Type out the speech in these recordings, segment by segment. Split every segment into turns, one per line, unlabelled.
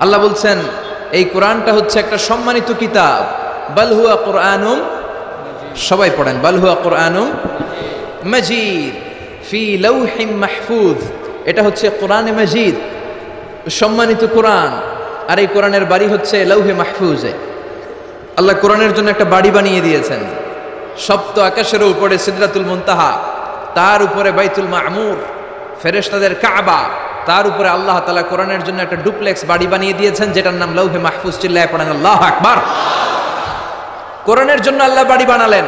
আল্লাহ বলছেন এই কোরআনটা হচ্ছে একটা সম্মানিত কিতাব। বাল হুয়া কুরআনুম, সবাই পড়েন, বাল হুয়া কুরআনুম মাজিদ ফি লাউহিম মাহফুজ। এটা হচ্ছে কোরআনে মাজিদ, সম্মানিত কোরআন। আর এই কোরআনের বাড়ি হচ্ছে লাউহে মাহফুজে। আল্লাহ কোরআনের জন্য একটা বাড়ি বানিয়ে দিয়েছেন। সপ্ত আকাশের উপরে সিদরাতুল মুনতাহা, তার উপরে বাইতুল মামুর, ফেরেশতাদের কাবা, তার উপরে আল্লাহ তাআলা কোরআনের জন্য একটা ডুপ্লেক্স বাড়ি বানিয়ে দিয়েছেন, যেটার নাম লাউহে মাহফুজ। চিল্লায়ে পড়েন আল্লাহু আকবার। কোরআনের জন্য আল্লাহ বাড়ি বানালেন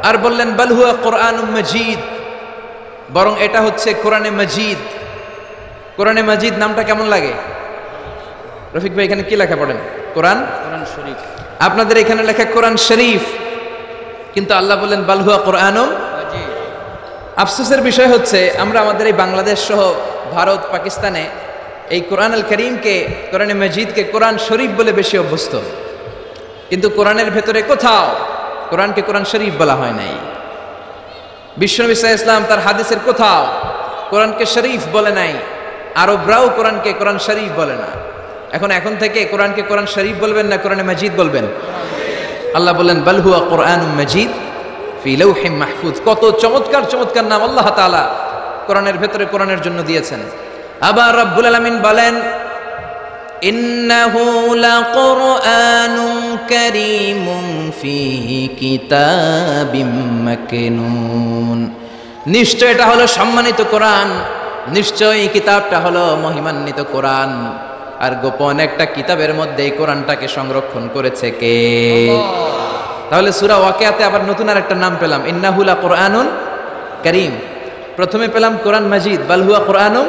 আর বললেন বাল হুয়া কুরআনুম মাজিদ, বরং এটা হচ্ছে কোরআনে মাজিদ। কোরআনে মাজিদ নামটা কেমন লাগে? রফিক ভাই এখানে কি লেখা পড়েন? কোরআন
শরীফ।
আপনাদের এখানে লেখা কোরআন শরীফ, কিন্তু আল্লাহ বললেন বাল হুয়া কুরআনুম মাজিদ। আফসোসের বিষয় হচ্ছে আমরা আমাদের এই বাংলাদেশ সহ ভারত, পাকিস্তানে এই কোরআনুল কারীমকে, কোরআনে মাজিদকে কোরআন শরীফ বলে বেশি অভ্যস্ত, কিন্তু কোরআনের ভেতরে কোথাও কোরআনকে কোরআন শরীফ বলা হয় নাই। বিশ্বনবী সাল্লাল্লাহু আলাইহি ওয়াসাল্লাম তার হাদিসের কোথাও কোরআনকে শরীফ বলে নাই। আরবরাও কোরআনকে কোরআন শরীফ বলে না। এখন থেকে কোরআনকে কোরআন শরীফ বলবেন না কোরআনে মাজিদ বলবেন? আল্লাহ বললেন বাল হুয়া কুরআনুম মাজিদ ফি লাউহিম মাহফুজ। কত চমৎকার চমৎকার নাম আল্লাহ তাআলা কোরআনের ভেতরে কোরআনের জন্য দিয়েছেন। আবার রব্বুল আলামিন বলেন ইন্নাহু লাকুরআনুন কারীমুন ফি কিতাবিম মাকনুন। নিশ্চয় এটা হলো সম্মানিত কোরআন, নিশ্চয় এই কিতাবটা হলো মহিমান্বিত কোরআন, আর গোপন একটা কিতাবের মধ্যে এই কোরআনটাকে সংরক্ষণ করেছে কে? তাহলে সূরা ওয়াকিয়াতে আবার নতুন আর একটা নাম পেলাম, ইন্নাহু লাকুরআনুন কারীম। প্রথমে পেলাম কোরআন মাজিদ, বাল হুয়া কুরআনুম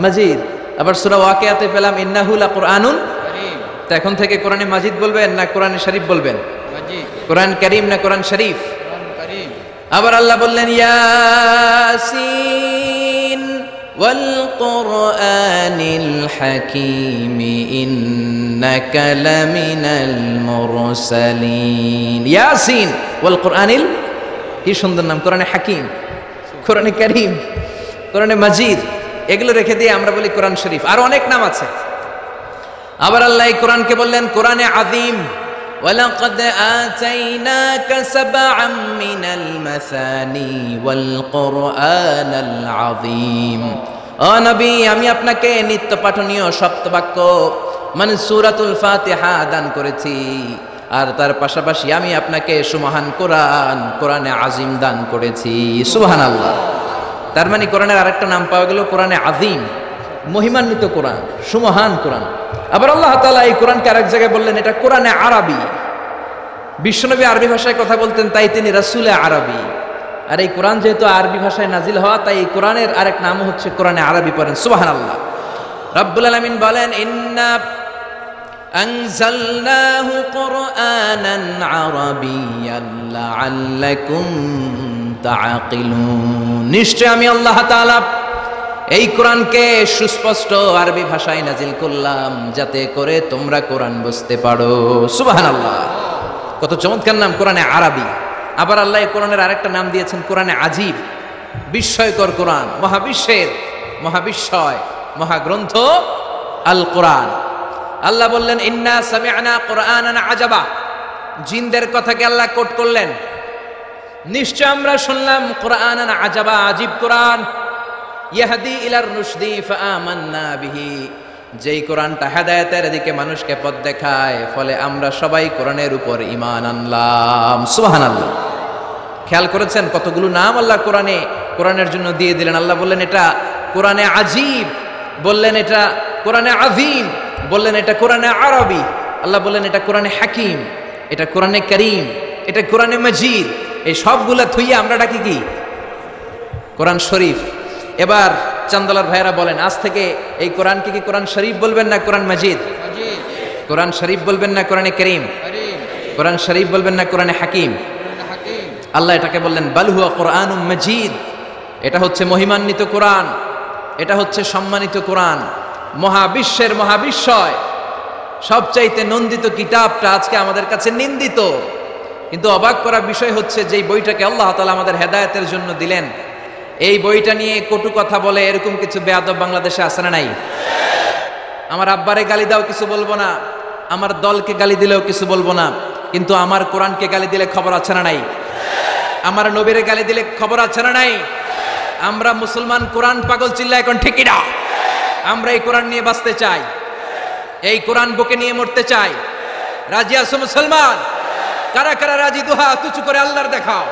মাজিদ। আবার সূরা ওয়াকিয়াতে পেলাম ইন্নাহু লাকুরআনুন কারীম। তো এখন থেকে কোরআনে মাজিদ বলবেন না কোরআনে শরীফ বলবেন? মাজিদ। কোরআন কারীম না কোরআন শরীফ? কোরআন কারীম। আবার আল্লাহ বললেন ইয়াসিন ওয়াল কুরআনিল হাকীম ইন্নাকা লামিনাল মুরসালিন। ইয়াসিন ওয়াল কুরআনিল, কি সুন্দর নাম! কোরআনে হাকীম, কোরআনে কারীম, কোরআনে মাজিদ, এগুলো রেখে দিয়ে আমরা বলি কোরআন শরীফ। আর অনেক নাম আছে। আবার আল্লাহ এই কোরআনকে বললেন কোরআনে আযীম। ওয়ালাকাদ আতাইনাকা সাবআম মিনাল মাসানি ওয়াল কুরআনাল আযীম। ও নবী, আমি আপনাকে নিত্য পাঠনীয় সপ্তবাক্য মানে সূরাতুল ফাতিহা দান করেছি, আর তার পাশাপাশি আমি আপনাকে সুমহান কোরআন, কোরআনে আযীম দান করেছি। সুবহানাল্লাহ। তার মানে কোরআনের আরেকটা নাম পাওয়া গেল কোরআনে আযীম, মহিমান্বিত কোরআন, সুমহান কোরআন। আবার আল্লাহ তাআলা এই কোরআনকে আরেক জায়গায় বললেন এটা কোরআনে আরবি। বিশ্বনবী আরবি ভাষায় কথা বলতেন, তাই তিনি রাসূলে আরবি। আর এই কোরআন যেহেতু আরবি ভাষায় নাজিল হওয়া, তাই এই কোরআনের আরেক নাম হচ্ছে কোরআনে আরবি। পড়েন সুবহানাল্লাহ। রব্বুল আলামিন বলেন ইন্না আনজালনাহু কুরআনান আরাবিয়্যান লাআল্লাকুম তাআকিলুন। নিশ্চয় আমি আল্লাহ তাআলা এই কোরআনকে সুস্পষ্ট আরবি ভাষায় নাজিল করলাম, যাতে করে তোমরা কোরআন বুঝতে পারো। সুবহানাল্লাহ। কত চমৎকার নাম কোরআনে আরবি। আবার আল্লাহ এই কোরআনের আরেকটা নাম দিয়েছেন কোরআনে আজীব, বিস্ময়কর কোরআন, মহাবিশ্বের মহাবিস্ময় মহাগ্রন্থ আল কোরআন। আল্লাহ বললেন ইন্না সামি'না কুরআনান আজাবা। জিনদের কথাকে আল্লাহ কোট করলেন, নিশ্চয় আমরা শুনলাম কুরআনান আজাবা, আজীব কোরআন। ইয়াহদি ইলার রুশদি ফাআমান্না বিহি। যেই কোরআনটা হেদায়েতের দিকে মানুষকে পথ দেখায়, ফলে আমরা সবাই কোরআনের উপর ঈমান আনলাম। সুবহানাল্লাহ। খেয়াল করেছেন কতগুলো নাম আল্লাহ কোরআনের জন্য দিয়ে দিলেন। আল্লাহ বললেন এটা কোরআনে আজীব, বললেন এটা কোরআনে আযীম, বললেন এটা কোরআনে আরবি, আল্লাহ বললেন এটা কোরআনে হাকিম, এটা কোরআনে কারীম, এটা কোরআনে মাজিদ। এই সবগুলা থুইয়া আমরা ডাকি কি? কোরআন শরীফ। এবার চান্দলার ভাইয়েরা বলেন, আজ থেকে এই কোরআনকে কি কোরআন শরীফ বলবেন না কোরআন মাজিদ? কোরআন শরীফ বলবেন না কোরআনে কারীম? কোরআন শরীফ বলবেন না কোরআনে হাকিম? আল্লাহ এটাকে বললেন বাল হুয়া কুরআনুম মাজিদ। এটা হচ্ছে মহিমান্বিত কোরআন, এটা হচ্ছে সম্মানিত কোরআন, মহাবিশ্বের মহাবিস্ময়, সবচাইতে নন্দিত কিতাবটা আজকে আমাদের কাছে নিন্দিত। কিন্তু অবাক করা বিষয় হচ্ছে যে বইটাকে আল্লাহ তাআলা আমাদের হেদায়েতের জন্য দিলেন, এই বইটা নিয়ে কটু কথা বলে এরকম কিছু বেয়াদব বাংলাদেশে আছে না নাই? আমার আব্বারে গালি দাও কিছু বলবো না, আমার দলকে গালি দিলেও কিছু বলবো না, কিন্তু আমার কোরআনকে গালি দিলে খবর আছে না নাই? আমার নবীরে গালি দিলে খবর আছে না নাই? আমরা মুসলমান কোরআন পাগল, চিল্লা এখন ঠিকই না? আমরা এই কোরআন নিয়ে বাঁচতে চাই, এই কোরআন বুকে নিয়ে মরতে চাই। রাজি আছো মুসলমান? কারা কারা রাজি? দুহা তুচু করে আল্লাহর দেখাও।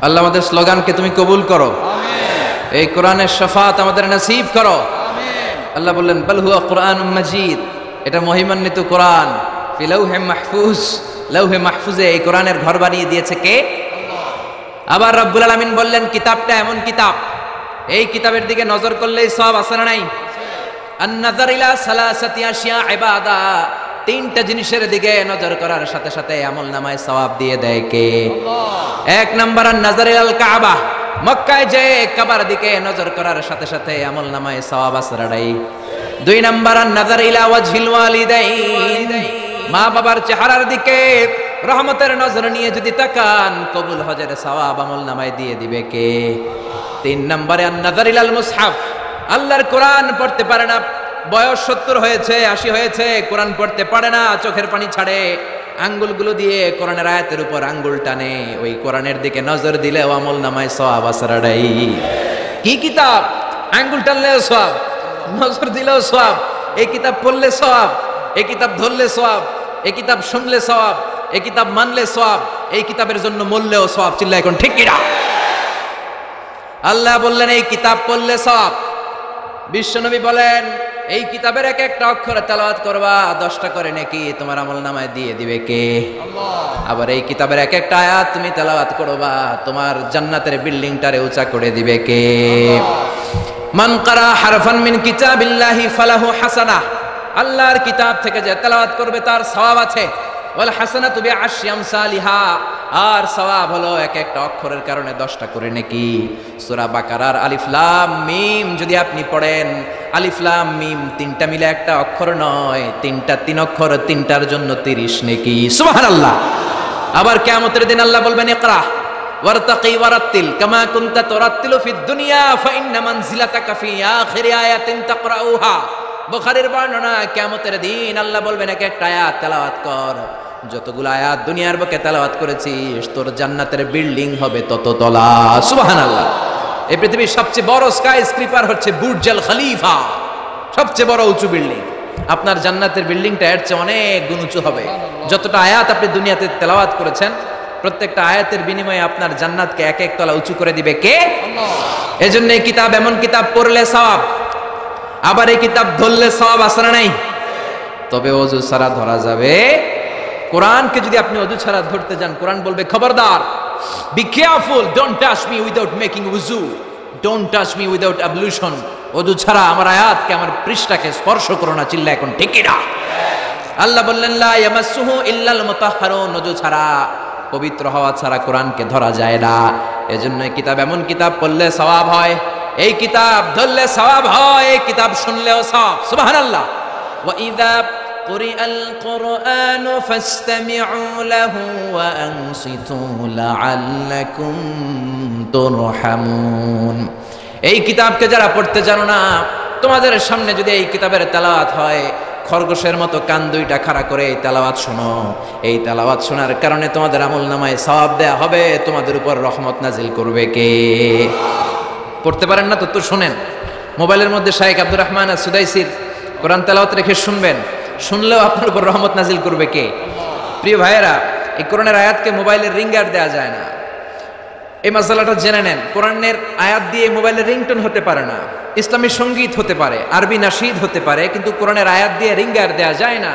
আল্লাহ আমাদের স্লোগানকে তুমি কবুল করো, এই কোরআনের শাফাত আমাদের নসিব করো। আল্লাহ বললেন বাল হুয়া কুরআনুম মাজিদ, এটা মহিমান্বিত কোরআন, ফি লাউহে মাহফুজ, লাউহে মাহফুজে এই কোরআনের ঘর বানিয়ে দিয়েছে কে? আবার রব্বুল আলামিন বললেন কিতাবটা এমন কিতাব, এই কিতাবের দিকে নজর করলেই সওয়াব আছে না নাই? আন নাযার ইলা সালাসাতি আশিয়া ইবাদা, তিনটা জিনিসের দিকে নজর করার সাথে সাথে আমলনামায় সওয়াব দিয়ে দেয় কে? এক নাম্বার আন নাযার ইলাল কাবা, মক্কায় যে কাবার দিকে নজর করার সাথে সাথে আমলনামায় সওয়াব আছে না নাই? দুই নাম্বার আন নাযার ইলা ওয়াজহিল ওয়ালিদাইন, মা বাবার চেহারার দিকে রহমতের নজর নিয়ে যদি তাকান, কবুল হজের সওয়াব আমলনামায় দিয়ে দিবে কে? তিন নম্বরে আন নাযার ইলাল মুসহাফ, আল্লাহর কোরআন পড়তে পারে না, বয়স 70 হয়েছে 80 হয়েছে, কোরআন পড়তে পারে না, চোখের পানি ছাড়ে, আঙ্গুলগুলো দিয়ে কোরআনের আয়াতের উপর আঙ্গুল টানে, ওই কোরআনের দিকে নজর দিলেও আমলনামায় সওয়াব আছে না নাই? কি কিতাব? আঙ্গুল টানলেও সওয়াব, নজর দিলেও সওয়াব, এই কিতাব পড়লে সওয়াব, এই কিতাব ধরলে সওয়াব, এই কিতাব শুনলে সওয়াব, এই কিতাব মানলে সওয়াব, এই কিতাবের জন্য মরলেও সওয়াব। চিল্লা এখন ঠিক কিনা? আল্লাহ বললেন এই কিতাব পড়লে সওয়াব। বিশ্বনবী বলেন এই কিতাবের এক একটা অক্ষর তেলাওয়াত করবা 10টা করে নেকি তোমার আমলনামায় দিয়ে দিবে কে? আল্লাহ। আবার এই কিতাবের এক একটা আয়াত তুমি তেলাওয়াত করবা, তোমার জান্নাতের বিল্ডিংটারে উঁচা করে দিবে কে? মান কারা হারফান মিন কিতাবিল্লাহি ফালাহু হাসানাহ, আল্লাহর কিতাব থেকে যে তেলাওয়াত করবে তার সওয়াব আছে। ওয়াল হাসানাতু বিআশরি আমসালিহা, আর সওয়াব হলো এক একটা অক্ষরের কারণে 10টা করে নেকি। সূরা বাকারার আলিফ লাম মিম যদি আপনি পড়েন, আলিফ লাম মিম তিনটা মিলে একটা অক্ষর নয়, তিনটা 3 অক্ষর, তিনটার জন্য 30 নেকি। সুবহানাল্লাহ। আবার কিয়ামতের দিন আল্লাহ বলবেন ইকরা ওয়ারতাকি ওয়ারাত্তিল কামা কুনতা তুরাত্তিলু ফিদ দুনিয়া ফাইন্না মানজিলাতাকা ফি আখিরি আয়াতিন তাকরাউহা। বুখারীর বর্ণনা, কিয়ামতের দিন আল্লাহ বলবেন এক একটা আয়াত তেলাওয়াত কর, যতগুলো আয়াত দুনিয়ার বুকে তেলাওয়াত করেছিস তোর জান্নাতের বিল্ডিং হবে তত তলা। সুবহানাল্লাহ। এই পৃথিবীর সবচেয়ে বড় স্কাই স্ক্রিপার হচ্ছে বুর্জ আল খলিফা, সবচেয়ে বড় উঁচু বিল্ডিং। আপনার জান্নাতের বিল্ডিংটা এর চেয়ে অনেক গুণ উঁচু হবে। যতটা আয়াত আপনি দুনিয়াতে তেলাওয়াত করেছেন, প্রত্যেকটা আয়াতের বিনিময়ে আপনার জান্নাতকে এক এক তলা উঁচু করে দিবে কে? আল্লাহ। এজন্য এই কিতাব এমন কিতাব পড়লে সওয়াব, আবার এই কিতাব ধরলে সওয়াব আছে না নাই? তবে ওযু ছাড়া ধরা যাবে। কোরআনকে যদি আপনি ওযু ছাড়া ধরতে যান, কোরআন বলবে খবরদার, be careful, don't touch me without making ওযু, don't touch me without ablution. ওযু ছাড়া আমার আয়াতকে, আমার পৃষ্ঠাকে স্পর্শ করো না। চিল্লা এখন ঠিক কি না? আল্লাহ বললেন লা ইয়ামাসসুহু ইল্লাল মুতাহহারুন, ওযু ছাড়া, পবিত্র হওয়া ছাড়া কোরআনকে ধরা যায় না। এজন্য এই কিতাব এমন কিতাব পড়লে সওয়াব হয়, এই কিতাব ধরলে সওয়াব হয়, এই কিতাব শুনলেও সওয়াব। সুবহানাল্লাহ। ওয়া ইযা কুরিআল কুরআনু ফাসতামিউ লাহু ওয়া আনসিতু লাআল্লাকুম তুরহামুন। এই কিতাবকে যারা পড়তে জানো না, তোমাদের সামনে যদি এই কিতাবের তেলাওয়াত হয়, খরগোশের মতো কান দুইটা খাড়া করে এই তেলাওয়াত শোনো। এই তেলাওয়াত শোনার কারণে তোমাদের আমলনামায় সওয়াব দেয়া হবে, তোমাদের উপর রহমত নাজিল করবে কে? পড়তে পারেন না তো শোনেন। মোবাইলের মধ্যে শাইখ আব্দুর রহমান সুদাইসির কোরআন তেলাওয়াত রেখে শুনবেন, শুনলেও আপনার উপর রহমত নাজিল করবে কে? প্রিয় ভাইয়েরা, এই কোরআনের আয়াতকে মোবাইলের রিঙ্গার দেয়া যায় না। এই মাসালাটা জেনে নেন। কোরআনের আয়াত দিয়ে মোবাইলের রিংটোন হতে পারে না, ইসলামী সঙ্গীত হতে পারে, আরবি নাশিদ হতে পারে, কিন্তু কোরআনের আয়াত দিয়ে রিঙ্গার দেয়া যায় না।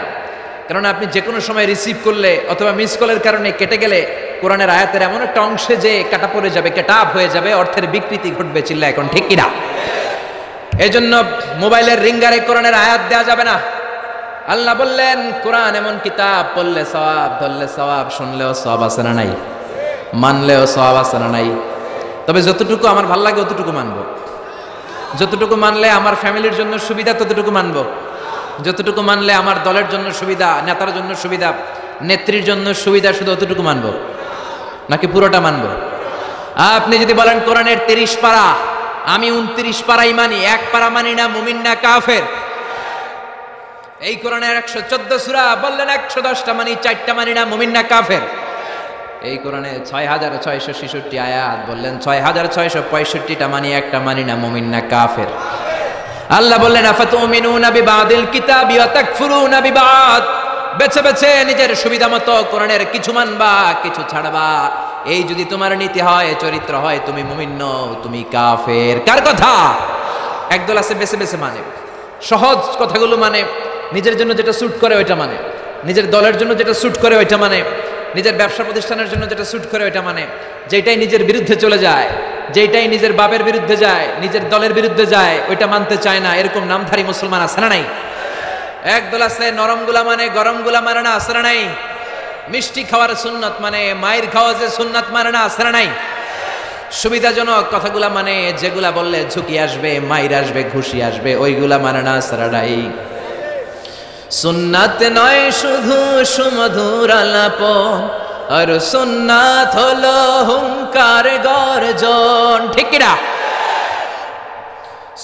কারণ আপনি যে কোনো সময় রিসিভ করলে অথবা মিস কলের কারণে কেটে গেলে কোরআনের আয়াতের এমন একটা অংশে যে কাটা পড়ে যাবে, কেটাপ হয়ে যাবে, অর্থের বিকৃতি ঘটবে। চিল্লা এখন ঠিক কিনা? এজন্য মোবাইলের রিঙ্গারে কোরআনের আয়াত দেয়া যাবে না। আল্লাহ বললেন কোরআন এমন কিতাব, পড়লে সওয়াব, ধরলে সওয়াব, শুনলেও সওয়াব আছে না নাই? মানলেও সওয়াব আছে না নাই? তবে যতটুকু আমার ভাল লাগে অতটুকু মানবো। যতটুকু মানলে আমার ফ্যামিলির জন্য সুবিধা ততটুকু মানবো, যতটুকু মানলে আমার দলের জন্য সুবিধা, নেতার জন্য সুবিধা, নেত্রীর জন্য সুবিধা, শুধু অতটুকু মানবো নাকি পুরোটা মানবো? আপনি যদি বলেন কোরআনের 30 পারা, আমি 29 পারাই মানি, 1 পারা মানি না, মুমিন না কাফের। এই কোরআনের 114 সূরা বললেন 110টা মানি, 4টা মানি না, মুমিন না কাফের। এই কোরআনে 6666 আয়াত বললেন 6665টা মানি, একটা মানি না, মুমিন না কাফের। আল্লাহ বললেন আফাতুমিনুনা বিবাদিল কিতাবি ওয়া তাকফুরুনা বিবাদ, বেছে বেছে নিজের সুবিধা মতো কোরআনের কিছু মানবা, কিছু ছাড়বা। এই যদি তোমার নীতি হয়, চরিত্র হয়, তুমি মুমিন নও, তুমি কাফের। কার কথা? একদল আছে বেছে বেছে মানে, সহজ কথাগুলো মানে, নিজের জন্য যেটা স্যুট করে ওইটা মানে, নিজের দলের জন্য যেটা স্যুট করে ওইটা মানে, নিজের ব্যবসা প্রতিষ্ঠানের জন্য যেটা স্যুট করে ওইটা মানে, যেটাই নিজের বিরুদ্ধে চলে যায়, যেটাই নিজের বাপের বিরুদ্ধে যায়, নিজের দলের বিরুদ্ধে যায়, ওইটা মানতে চায় না। এরকম নামধারী মুসলমান আছে না নাই? একদল আছে নরম গুলা মানে, গরম গুলা মানে না, আছে না নাই? মিষ্টি খাওয়ার সুন্নাত মানে, মায়ের খাওয়া যে সুন্নাত মানে না, আছে না নাই? সুবিধাজনক কথাগুলা মানে, যেগুলা বললে ঝুঁকি আসবে, মাইর আসবে, ঘুষি আসবে, ওইগুলা মানে না, আছে না নাই? সুন্নাত নয় শুধু সুমধুর আলাপন, আর সুন্নাত হলো হুঙ্কার গর্জন। ঠিক কিনা?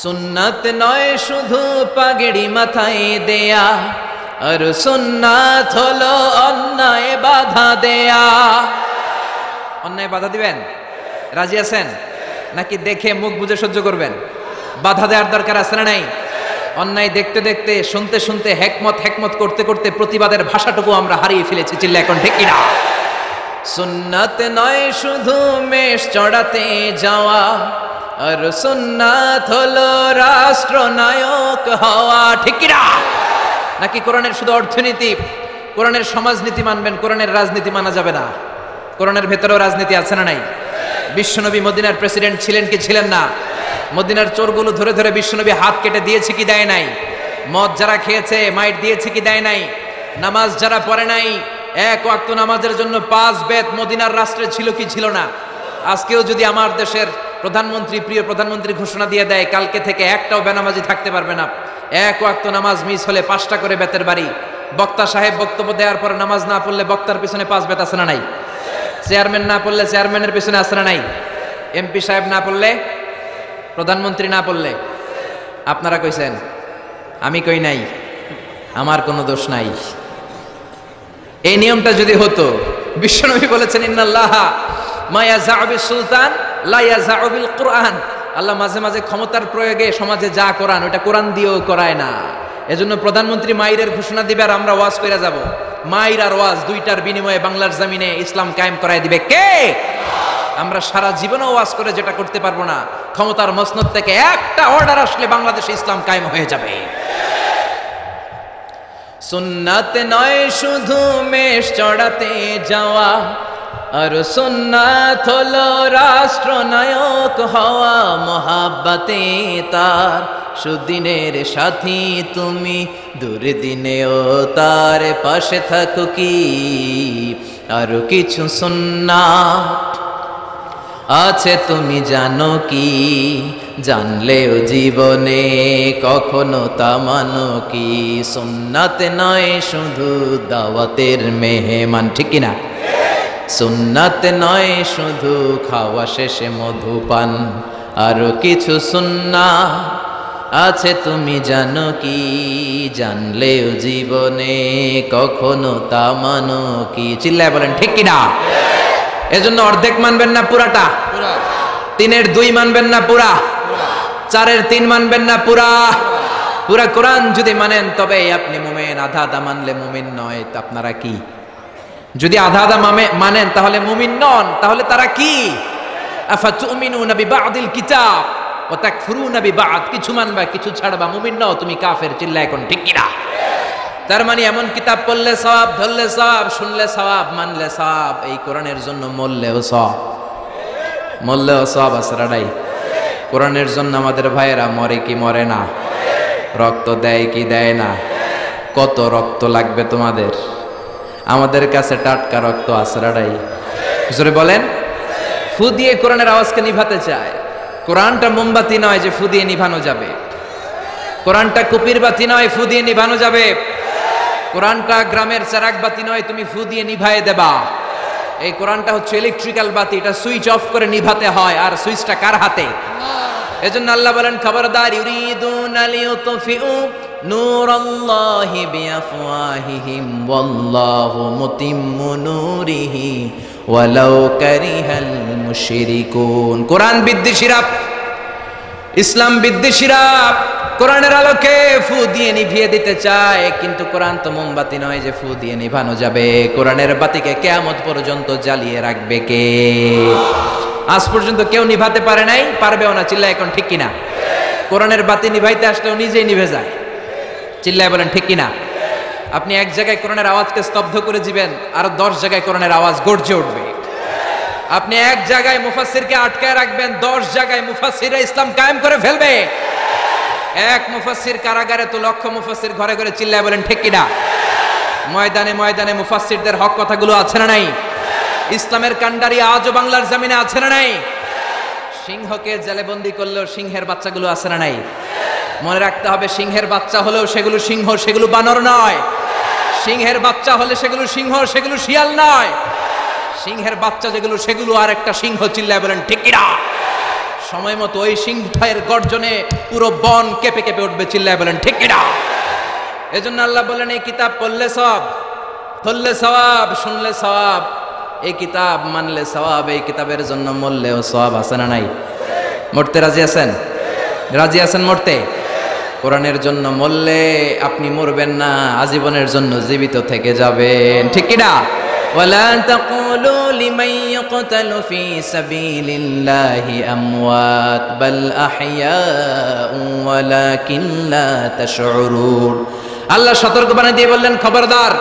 সুন্নাত নয় শুধু পাগড়ি মাথায় দেয়া, আর সুন্নাত হলো অন্যায় বাধা দেয়া। অন্যায় বাধা দিবেন? রাজি আছেন নাকি দেখে মুখ বুজে সহ্য করবেন? বাধা দেওয়ার দরকার আছে না নাই? অন্যায় দেখতে দেখতে, শুনতে শুনতে, হেকমত করতে করতে প্রতিবাদের ভাষাটুকু আমরা হারিয়ে ফেলেছি। চিল্লা এখন ঠিক কিনা? সুন্নাত নয় শুধু মেষ চড়াতে যাওয়া, আর সুন্নাত হলো রাষ্ট্রনায়ক হওয়া। ঠিক কিনা? নাকি কোরআনের শুধু অর্থনীতি, কোরআনের সমাজনীতি মানবেন, কোরআনের রাজনীতি মানা যাবে না? কোরআনের ভেতরেও রাজনীতি আছে না নাই? বিশ্বনবী মদিনার প্রেসিডেন্ট ছিলেন কি ছিলেন না? মদিনার চোরগুলো ধরে ধরে বিশ্বনবী হাত কেটে দিয়েছে কি দেয় নাই? মদ যারা খেয়েছে মাইট দিয়েছে কি দেয় নাই? নামাজ যারা পড়ে নাই, 1 ওয়াক্ত নামাজের জন্য 5 বেত মদিনার রাষ্ট্রে ছিল কি ছিল না? আজকেও যদি আমার দেশের প্রধানমন্ত্রী, প্রিয় প্রধানমন্ত্রী ঘোষণা দিয়ে দেয় কালকে থেকে একটাও বেনামাজি থাকতে পারবে না, 1 ওয়াক্ত নামাজ মিস হলে 5টা করে বেতের বাড়ি। বক্তা সাহেব বক্তব্য দেওয়ার পরে নামাজ না পড়লে বক্তার পিছনে 5 বেত আছে না নাই? চেয়ারম্যান না পড়লে চেয়ারম্যানের পিছনে আছে না নাই? এমপি সাহেব না পড়লে, প্রধানমন্ত্রী না পড়লে? আপনারা কইছেন, আমি কই নাই, আমার কোনো দোষ নাই। এই নিয়মটা যদি হতো, বিশ্বনবী বলেছেন ইন্নাল্লাহা মা ইয়াযাউ বিস সুলতান লা ইয়াযাউ বিল কুরআন, আল্লাহ মাঝে মাঝে ক্ষমতার প্রয়োগে সমাজে যা করান ওটা কোরআন দিয়েও করায় না। এজন্য প্রধানমন্ত্রী মাইরের ঘোষণা দিবে আর আমরা ওয়াজ কইরা যাব। মাইর আর ওয়াজ দুইটার বিনিময়ে বাংলার জমিনে ইসলাম কায়েম করায় দিবে কে? আমরা সারা জীবনও ওয়াজ করে যেটা করতে পারবো না, ক্ষমতার মসনদ থেকে একটা অর্ডার আসলে বাংলাদেশে ইসলাম কায়েম হয়ে যাবে। সুন্নাত নয় শুধু মেষ চড়াতে যাওয়া, আর সুন্নাত হলো রাষ্ট্রনায়ক হওয়া। মহাব্বতে তার সুদিনের সাথী তুমি, দুর্দিনেও তার পাশে থাকো কি। আরো কিছু সুন্নাত আছে তুমি জানো কি, জানলেও জীবনে কখনো তা মানো কি। সুন্নাত নয় শুধু দাওয়াতের মেহমান। ঠিক কিনা? সুন্নাত নয় শুধু খাওয়া শেষে মধুপান, আরো কিছু সুন্নাত আছে তুমি জানো কি, জানলেও জীবনে কখনো তা মানো কি। চিল্লায় বলেন ঠিক কিনা? এজন্য অর্ধেক মানবেন না পুরাটা? 3-এর 2 মানবেন না পুরা? 4-এর 3 মানবেন না পুরা? পুরা কোরআন যদি মানেন তবে আপনি মুমিন, আধা আধা মানলে মুমিন নয়। তা আপনারা কি? যদি আধা আধা মানেন তাহলে মুমিন নন, তাহলে তারা কি? আফাতুমিনুনা বিবাদিল কিতাব ওয়া তাকফুরুনা বিবাদ, কিছু মানবা কিছু ছাড়বা, মুমিন নও, তুমি কাফের। চিল্লায় এখন ঠিক কিনা? তার মানে এমন কিতাব পড়লে সওয়াব, ধরলে সওয়াব, শুনলে সওয়াব, মানলে সওয়াব। এই কোরআনের জন্য মরলেও সওয়াব, মরলেও সওয়াব আছে রাডাই। কোরআনের জন্য আমাদের ভাইয়েরা মরে কি মরে না? রক্ত দেয় কি দেয় না? কত রক্ত লাগবে তোমাদের? আমাদের কাছে টাটকা রক্ত আছে রাডাই। জোরে বলেন। ফু দিয়ে কোরআনের আওয়াজকে নিভাতে চায়। কোরআনটা মোমবাতি নয় যে ফু দিয়ে নিভানো যাবে, কোরআনটা কুপির বাতি নয় ফু দিয়ে নিভানো যাবে, কোরআনটা গ্রামের চারাক বাতি নয় তুমি ফু দিয়ে নিভায়ে দেবা। এই কোরআনটা হচ্ছে ইলেকট্রিক্যাল বাতি, এটা সুইচ অফ করে নিভাতে হয়, আর সুইচটা কার হাতে? এজন্য আল্লাহ বলেন খবরদার, ইউরিদুনা লিইউতফিউ নূরাল্লাহি বিআফওয়াহিহিম ওয়াল্লাহু মুতিম্মু নূরিহি ওয়ালাউ কারিহাল মুশরিকুন। কোরআন বিদ্বেষীরা, ইসলাম বিদ্বেষীরা কোরআনের আলোকে ফু দিয়ে নিভিয়ে দিতে চায়, কিন্তু কোরআন তো মোমবাতি নয় যে ফু দিয়ে নিভানো যাবে। কোরআনের বাতিকে কিয়ামত পর্যন্ত জ্বালিয়ে রাখবে কে? আজ পর্যন্ত কেউ নিভাতে পারে নাই, পারবেও না। চিল্লায় এখন ঠিক কিনা? কোরআনের বাতি নিভাইতে আসলেও নিজেই নিভে যায়। চিল্লায় বলেন ঠিক কিনা? আপনি এক জায়গায় কোরআনের আওয়াজকে স্তব্ধ করে দিবেন, আর 10 জায়গায় কোরআনের আওয়াজ গর্জে উঠবে। আপনি এক জায়গায় মুফাসসিরকে আটকায় রাখবেন, 10 জায়গায় মুফাসসিররা ইসলাম কায়েম করে ফেলবে। এক মুফাসসির কারাগারে তো লক্ষ মুফাসসির ঘরে ঘরে। চিল্লায় বলেন ঠিক কিনা? ময়দানে ময়দানে মুফাসসিরদের হক কথাগুলো আছে না নাই? ইসলামের কান্ডারি আজও বাংলার জমিনে আছে না নাই? সিংহকে জেলেবন্দি করলেও সিংহের বাচ্চাগুলো আছে না নাই? মনে রাখতে হবে, সিংহের বাচ্চা হলেও সেগুলো সিংহ, সেগুলো বানর নয়। সিংহের বাচ্চা হলে সেগুলো সিংহ, সেগুলো শিয়াল নয়। সিংহের বাচ্চা যেগুলো, সেগুলো আর একটা সিংহ। চিল্লায় বলেন ঠিক কিনা? সময় মতো ওই সিংহের গর্জনে পুরো বন কেঁপে কেঁপে উঠবে। চিল্লায় বলেন ঠিক কিনা? এজন্য আল্লাহ বলেন, এই কিতাব পড়লে সওয়াব, ধরলে সওয়াব, শুনলে সওয়াব, এই কিতাব মানলে সওয়াব, এই কিতাবের জন্য মরলেও সওয়াব। আছে না নাই? মরতে রাজি আছেন? রাজি আছেন মরতে? কোরআনের জন্য মরলে আপনি মরবেন না, আজীবনের জন্য জীবিত থেকে যাবেন। ঠিক কিনা? ওয়ালা তাকুলু লিমান ইয়াকতালু ফি সাবিলিল্লাহি আমওয়াত বাল আহইয়াউ ওয়ালাকিন লা তাশউরুন। আল্লাহ সতর্ক বানিয়ে দিয়ে বললেন, খবরদার,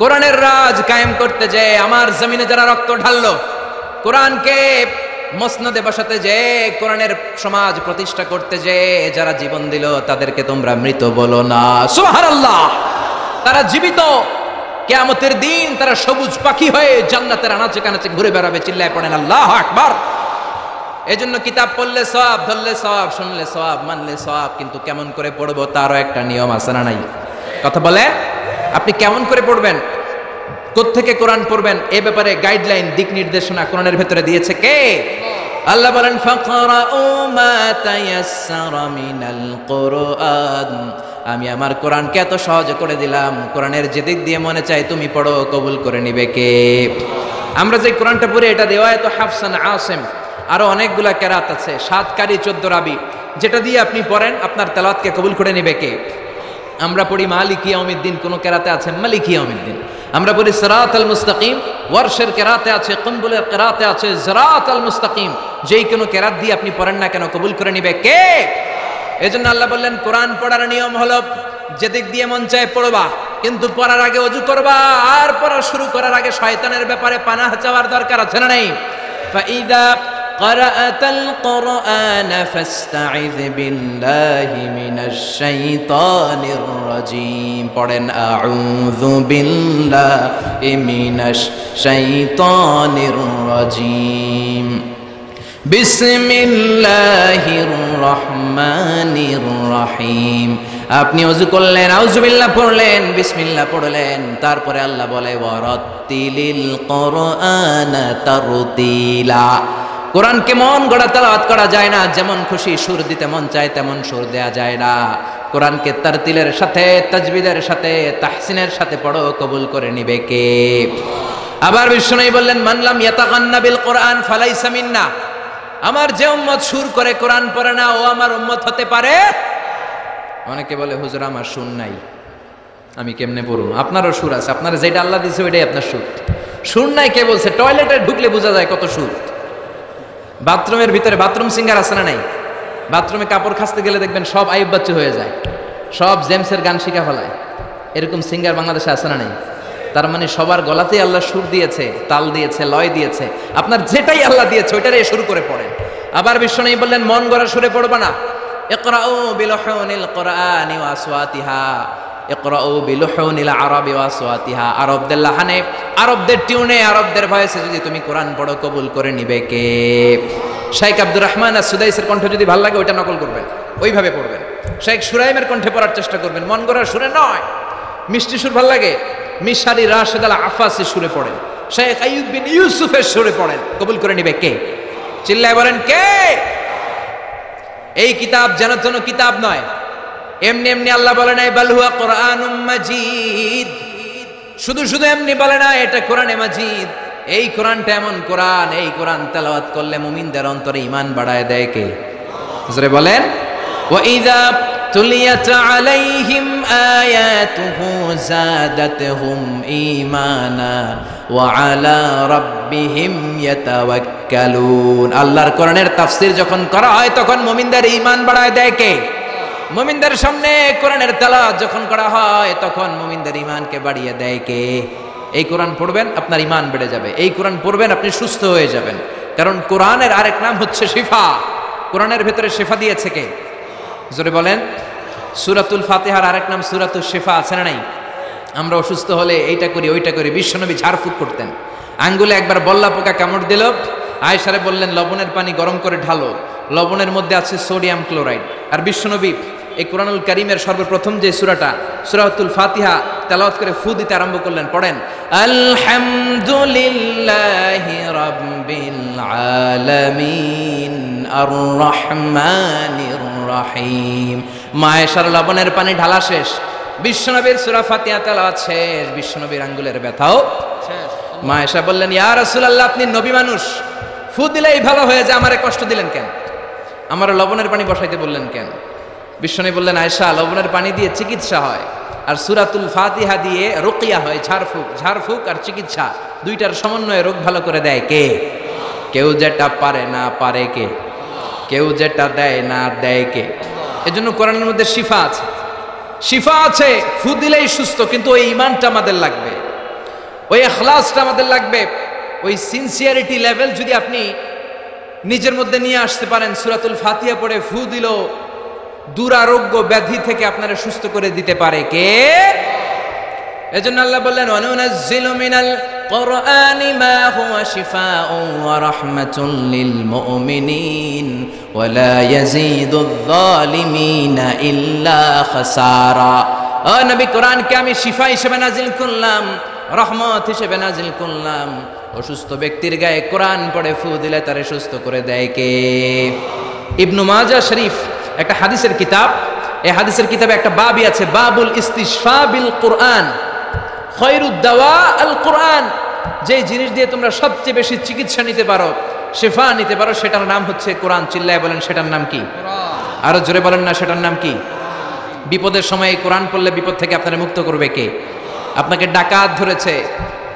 কোরআনের রাজ কায়েম করতে যে, আমার জমিনে যারা রক্ত ঢাললো, কোরআনকে মসনদে বসাতে যে, কোরআনের সমাজ প্রতিষ্ঠা করতে যে যারা জীবন দিল, তাদেরকে তোমরা মৃত বলো না। সুবহানাল্লাহ! তারা জীবিত। কিয়ামতের দিন তারা সবুজ পাখি হয়ে জান্নাতের আনাচে কানাচে ঘুরে বেড়াবে। চিল্লায় পড়েন আল্লাহু আকবার। এজন্য কিতাব পড়লে সওয়াব, ধরলে সওয়াব, শুনলে সওয়াব, মানলে সওয়াব। কিন্তু কেমন করে পড়বো তারও একটা নিয়ম আছে না নাই? কথা বলে, আপনি কেমন করে পড়বেন, কোত্থেকে কোরআন পড়বেন, এ ব্যাপারে গাইডলাইন, দিক নির্দেশনা কোরআনের ভেতরে দিয়েছে কে? আল্লাহ বলেন, ফাকরাউ মা তায়াসসারা মিনাল কুরআন। আমি আমার কোরআনকে এত সহজ করে দিলাম, কোরআনের যে দিক দিয়ে মনে চায় তুমি পড়ো, কবুল করে নিবে কে? আমরা যে কোরআনটা পড়ি, এটা রিওয়ায়াত হাফসান আসিম, আরো অনেকগুলা কেরাত আছে, 7 কারি 14 রাবি, যেটা দিয়ে আপনি পড়েন আপনার তেলাওয়াতকে কবুল করে নিবে কে? আমরা পড়ি মালিকি ইয়াউমিদ্দিন, কোন কেরাতে আছে মালিকি ইয়াউমিদ্দিন। আমরা পড়ি সিরাতাল মুস্তাকিম, ওয়ারশের কেরাতে আছে, কুনবুলের কেরাতে আছে সিরাতাল মুস্তাকিম। যেই কোনো কেরাত দিয়ে আপনি পড়েন না কেন, কবুল করে নিবে কে? এজন্য আল্লাহ বললেন, কোরআন পড়ার নিয়ম হলো যেদিক দিয়ে মন চায় পড়বা, কিন্তু পড়ার আগে ওযু করবা, আর পড়া শুরু করার আগে শয়তানের ব্যাপারে পানাহ চাওয়ার দরকার আছে না নাই? ফাইদা ক্বারাআতাল কুরআন ফাসতাইয বিল্লাহি মিনাশ শাইতানির রাজীম। পড়েন আউযু বিল্লাহি মিনাশ শাইতানির রাজীম। বিসমিল্লাহির রহমানির রহিম। আপনি ওযু করলেন, আউযুবিল্লাহ পড়লেন, বিসমিল্লাহ পড়লেন, তারপরে আল্লাহ বলে ওয়ারাত্তিলিল কুরআনা তারতিলা। কোরআনকে মন গড়া তেলাওয়াত করা যায় না, যেমন খুশি সুর দিতে মন চায় তেমন সুর দেয়া যায় না। কোরআনকে তারতিলের সাথে, তাজবিদের সাথে, তাহসিনের সাথে পড়ো, কবুল করে নিবে কে? আবার বিষ্ণু বললেন, মান লাম ইয়াতাগান্না বিল কোরআন ফালাইসা মিন্না। আমার যে উম্মত সুর করে কোরআন পড়ে না, ও আমার উম্মত হতে পারে। অনেকে বলে, হুজুর আমার সুর নাই, আমি কেমনে পড়ব? আপনারও সুর আছে, আপনার যেটা আল্লাহ দিয়েছে ওইটাই আপনার সুর। সুর নাই কে বলছে? টয়লেটে ঢুকলে বোঝা যায় কত সুর। বাথরুমের ভিতরে বাথরুম সিঙ্গার আছে না নাই? বাথরুমে কাপড় খাসতে গেলে দেখবেন সব আইব বাচ্চা হয়ে যায়, সব জেমসের গান শিখা ফেলায়। এরকম সিঙ্গার বাংলাদেশে আছে না নাই? তার মানে সবার গলাতেই আল্লাহ সুর দিয়েছে, তাল দিয়েছে, লয় দিয়েছে। আপনার যেটাই আল্লাহ দিয়েছে ওইটারে শুরু করে পড়েন। আবার বিষ্ণু বললেন, মন গড়া সুরে পড়বা না। ইকরাউ বিলুহুনিল কুরআনি ওয়া আসওয়াতিহা, ইকরাউ বিলুহুনিল আরাবি ওয়া আসওয়াতিহা। আরবদের লাহানে, আরবদের টিউনে, আরবদের ভয়েসে যদি তুমি কোরআন পড়ো, কবুল করে নিবে কে? শেখ আব্দুর রহমান আর-সুদাইসের কণ্ঠ যদি ভালো লাগে ওইটা নকল করবেন, ওইভাবে পড়বেন। শেখ সুরাইমের কণ্ঠে পড়ার চেষ্টা করবেন, মন গড়ার সুরে নয়। মিষ্টি সুর ভালো লাগে, মিশারি রাশেদ আল আফাসি সুরে পড়েন, শেখ আইয়ুব বিন ইউসুফের সুরে পড়েন। কবুল করে নিবে কে? চিল্লায় বলেন কে? এই কিতাব যেন তেন কিতাব নয়, এমনি এমনি আল্লাহ বলে নাই বাল হুয়া কোরআনুম মাজিদ, শুধু শুধু এমনি বলে না এটা কোরআনে মাজিদ। এই কোরআনটা এমন কোরআন, এই কোরআন তেলাওয়াত করলে মুমিনদের অন্তরে ঈমান বাড়ায় দেয় কে? জোরে বলেন। ওয়া ইযা তুলিয়াত আলাইহিম আয়াতুহু যাদাতহুম ঈমানা ওয়া আলা রাব্বিহিম ইয়াতাওয়াক্কালুন। আল্লাহর কোরআনের তাফসীর যখন করা হয় তখন মুমিনদের ঈমান বাড়ায় দেয় কে? মুমিনদের সামনে কোরআনের তেলাওয়াত যখন করা হয় তখন মুমিনদের ঈমানকে বাড়িয়ে দেয় কে? এই কোরআন পড়বেন আপনার ঈমান বেড়ে যাবে, এই কোরআন পড়বেন আপনি সুস্থ হয়ে যাবেন। কারণ কোরআনের আরেক নাম হচ্ছে শিফা। কোরআনের ভেতরে শিফা দিয়েছে কে? জোরে বলেন। সূরাতুল ফাতিহার আরেক নাম সূরাতুশ শিফা, আছে না নাই? আমরা অসুস্থ হলে এইটা করি ওইটা করি, বিশ্বনবী ঝাড়ফুঁক করতেন। আঙ্গুলে একবার বল্লা পোকা কামড় দিল, আয়েশারে বললেন লবণের পানি গরম করে ঢালো, লবণের মধ্যে আছে সোডিয়াম ক্লোরাইড। আর বিশ্বনবী এই কোরআনুল কারীমের সর্বপ্রথম যে সূরাটা সূরাতুল ফাতিহা তেলাওয়াত করে ফু দিতে আরম্ভ করলেন, পড়েন আলহামদুলিল্লাহি রাব্বিল আলামিন আর রহমানির রহিম। মায়েশার লবণের পানি ঢালা শেষ, বিশ্বনবীর সূরা ফাতিহা তেলাওয়াত শেষ, বিশ্বনবীর আঙ্গুলের ব্যথাও শেষ। মায়েশা বললেন ইয়া রাসূলুল্লাহ আপনি নবী মানুষ, ফু দিলেই ভালো হয়ে যায়, আমারে কষ্ট দিলেন কেন? আমার লবণের পানি বসাইতে বললেন কেন? বিশ্বনবী বললেন আয়েশা লবণের পানি দিয়ে চিকিৎসা হয় আর সূরাতুল ফাতিহা দিয়ে রুকিয়া হয়, ঝাড়ফুঁক। ঝাড়ফুঁক আর চিকিৎসা দুইটার সমন্বয়ে রোগ ভালো করে দেয় কে? কেউ যেটা পারে না পারে কে? কেউ যেটা দেয় না দেয় কে? এজন্য কোরআনের মধ্যে শিফা আছে, শিফা আছে। ফু দিলেই সুস্থ, কিন্তু ওই ঈমানটা আমাদের লাগবে, ওই ইখলাসটা আমাদের লাগবে, ওই সিনসিয়ারিটি লেভেল যদি আপনি নিজের মধ্যে নিয়ে আসতে পারেন, সূরাতুল ফাতিহা পড়ে ফু দিল দুরারোগ্য ব্যাধি থেকে আপনারা সুস্থ করে দিতে পারে কে? এজন্য আল্লাহ বললেন ওয়ানুনাজ্জিলু মিনাল কোরআনি মা হুয়া শিফাউন ওয়া রাহমাতুল লিল মুমিনিন ওয়া লা ইয়াজিদুয যালিমিনা ইল্লা খাসারা। ও নবী কোরআনকে আমি শিফা হিসেবে নাজিল করলাম, রহমত হিসেবে নাজিল করলাম। অসুস্থ ব্যক্তির গায়ে কোরআন পড়ে ফু দিলে তারে সুস্থ করে দেয় কে? ইবনু মাজাহ শরীফ একটা হাদিসের কিতাব, এই হাদিসের কিতাবে একটা বাবই আছে, বাবুল ইস্তিশফা বিল কোরআন খায়রুদ দাওয়া আল কোরআন। যে জিনিস দিয়ে তোমরা সবচেয়ে বেশি চিকিৎসা নিতে পারো, শিফা নিতে পারো, সেটার নাম হচ্ছে কোরআন। চিল্লায় বলেন সেটার নাম কি? আরো জোরে বলেন না সেটার নাম কি? বিপদের সময় এই কোরআন পড়লে বিপদ থেকে আপনারা মুক্ত করবে কে? আপনাকে ডাকাত ধরেছে,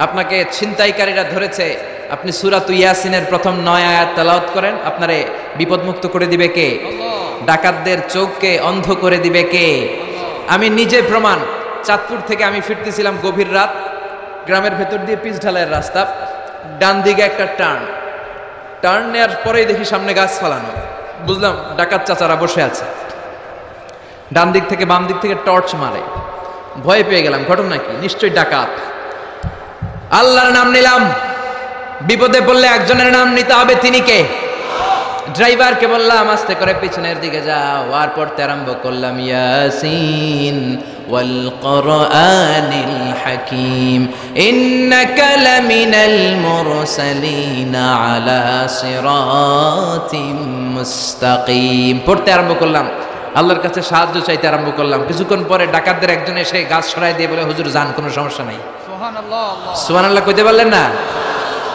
আপনাকে ছিনতাইকারীরা ধরেছে, আপনি সূরাতুল ইয়াসিনের প্রথম 9 আয়াত তেলাওয়াত করেন, আপনারে বিপদমুক্ত করে দিবে কে? ডাকাতদের চোখকে অন্ধ করে দিবে কে? আমি নিজে প্রমাণ। চাঁদপুর থেকে আমি ফিরতেছিলাম গভীর রাত, গ্রামের ভেতর দিয়ে পিচ ঢালাইয়ের রাস্তা, ডান দিকে একটা টার্ন নেওয়ার পরেই দেখি সামনে গাছ ফালানো, বুঝলাম ডাকাত চাচারা বসে আছে। ডান দিক থেকে বাম দিক থেকে টর্চ মারে, ভয় পেয়ে গেলাম, ঘটনা কি? নিশ্চয়ই ডাকাত। আল্লাহর নাম নিলাম, বিপদে পড়লে একজনের নাম নিতে হবে, তিনি কে? ড্রাইভারকে বললাম আস্তে করে পিছনের দিকে যাও, আর পড়তে আরম্ভ করলাম ইয়াসিন ওয়াল কোরআনিল হাকিম ইন্নাকা লামিনাল মুরসালিন আলা সিরাতিম মুস্তাকিম। পড়তে আরম্ভ করলাম, আল্লাহর কাছে সাহায্য চাইতে আরম্ভ করলাম। কিছুক্ষণ পরে ডাকাতদের একজন এসে গাছ সরাই দিয়ে বলে হুজুর যান, কোনো সমস্যা নাই। সুবহানাল্লাহ, সুবহানাল্লাহ কইতে পারলেন না?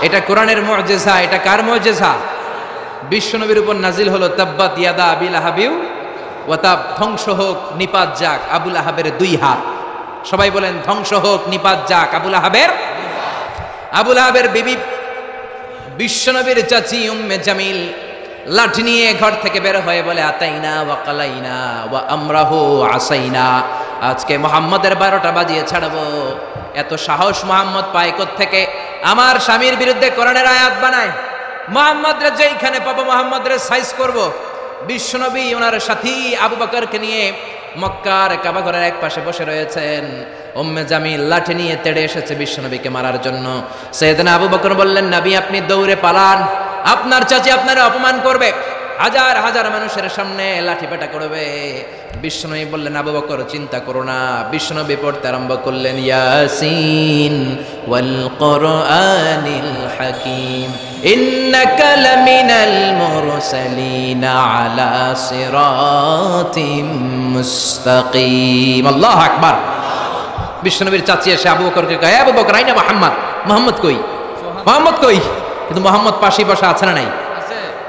এটা কোরআনের মুজিজা। এটা কার মুজিজা? বিশ্বনবীর উপর নাজিল হলো তাব্বাত ইয়াদা আবি লাহাবিউ ওয়া তাব, ধ্বংস হোক নিপাত যাক আবু লাহাবের 2 হাত। সবাই বলেন ধ্বংস হোক নিপাত যাক আবু লাহাবের। আবু লাহাবের বিবি বিশ্বনবীর চাচি উম্মে জামিল লাঠি নিয়ে ঘর থেকে বের হয়ে বলে আতাইনা ওয়া কালাইনা ওয়া আমরাহু আসাইনা, আজকে মুহাম্মদের 12টা বাজিয়ে ছাড়বো। এত সাহস মুহাম্মদ পায় কোত্থেকে? আমার স্বামীর বিরুদ্ধে কোরআনের আয়াত বানায়, মুহাম্মদরে যেইখানে পাবো মুহাম্মদরে সাইজ করব। বিশ্বনবী ওনার সাথী আবু বকরকে নিয়ে মক্কার কাবা ঘরের এক পাশে বসে রয়েছেন। উম্মে জামিল লাঠি নিয়ে তেড়ে এসেছে বিশ্বনবীকে মারার জন্য। সাইয়েদনা আবু বকর বললেন নবী আপনি দৌড়ে পালান, আপনার চাচি আপনার অপমান করবে, হাজার হাজার মানুষের সামনে লাঠিপেটা করবে। বিশ্বনবী বললেন, আবু বকর চিন্তা করো না। বিশ্বনবী পড়তে আরম্ভ করলেন, ইয়াসিন ওয়াল কুরআনিল হাকীম ইন্নাকা লামিনাল মুরসালিন আলা সিরাতিম মুস্তাকিম। আল্লাহু আকবার। বিশ্বনবীর চাচি এসে আবু বকরকে কয়, আবু বকর আইনা মুহাম্মদ, মুহাম্মদ কই, মুহাম্মদ কই? কিন্তু মুহাম্মদ পাশে বসা আছে না নাই?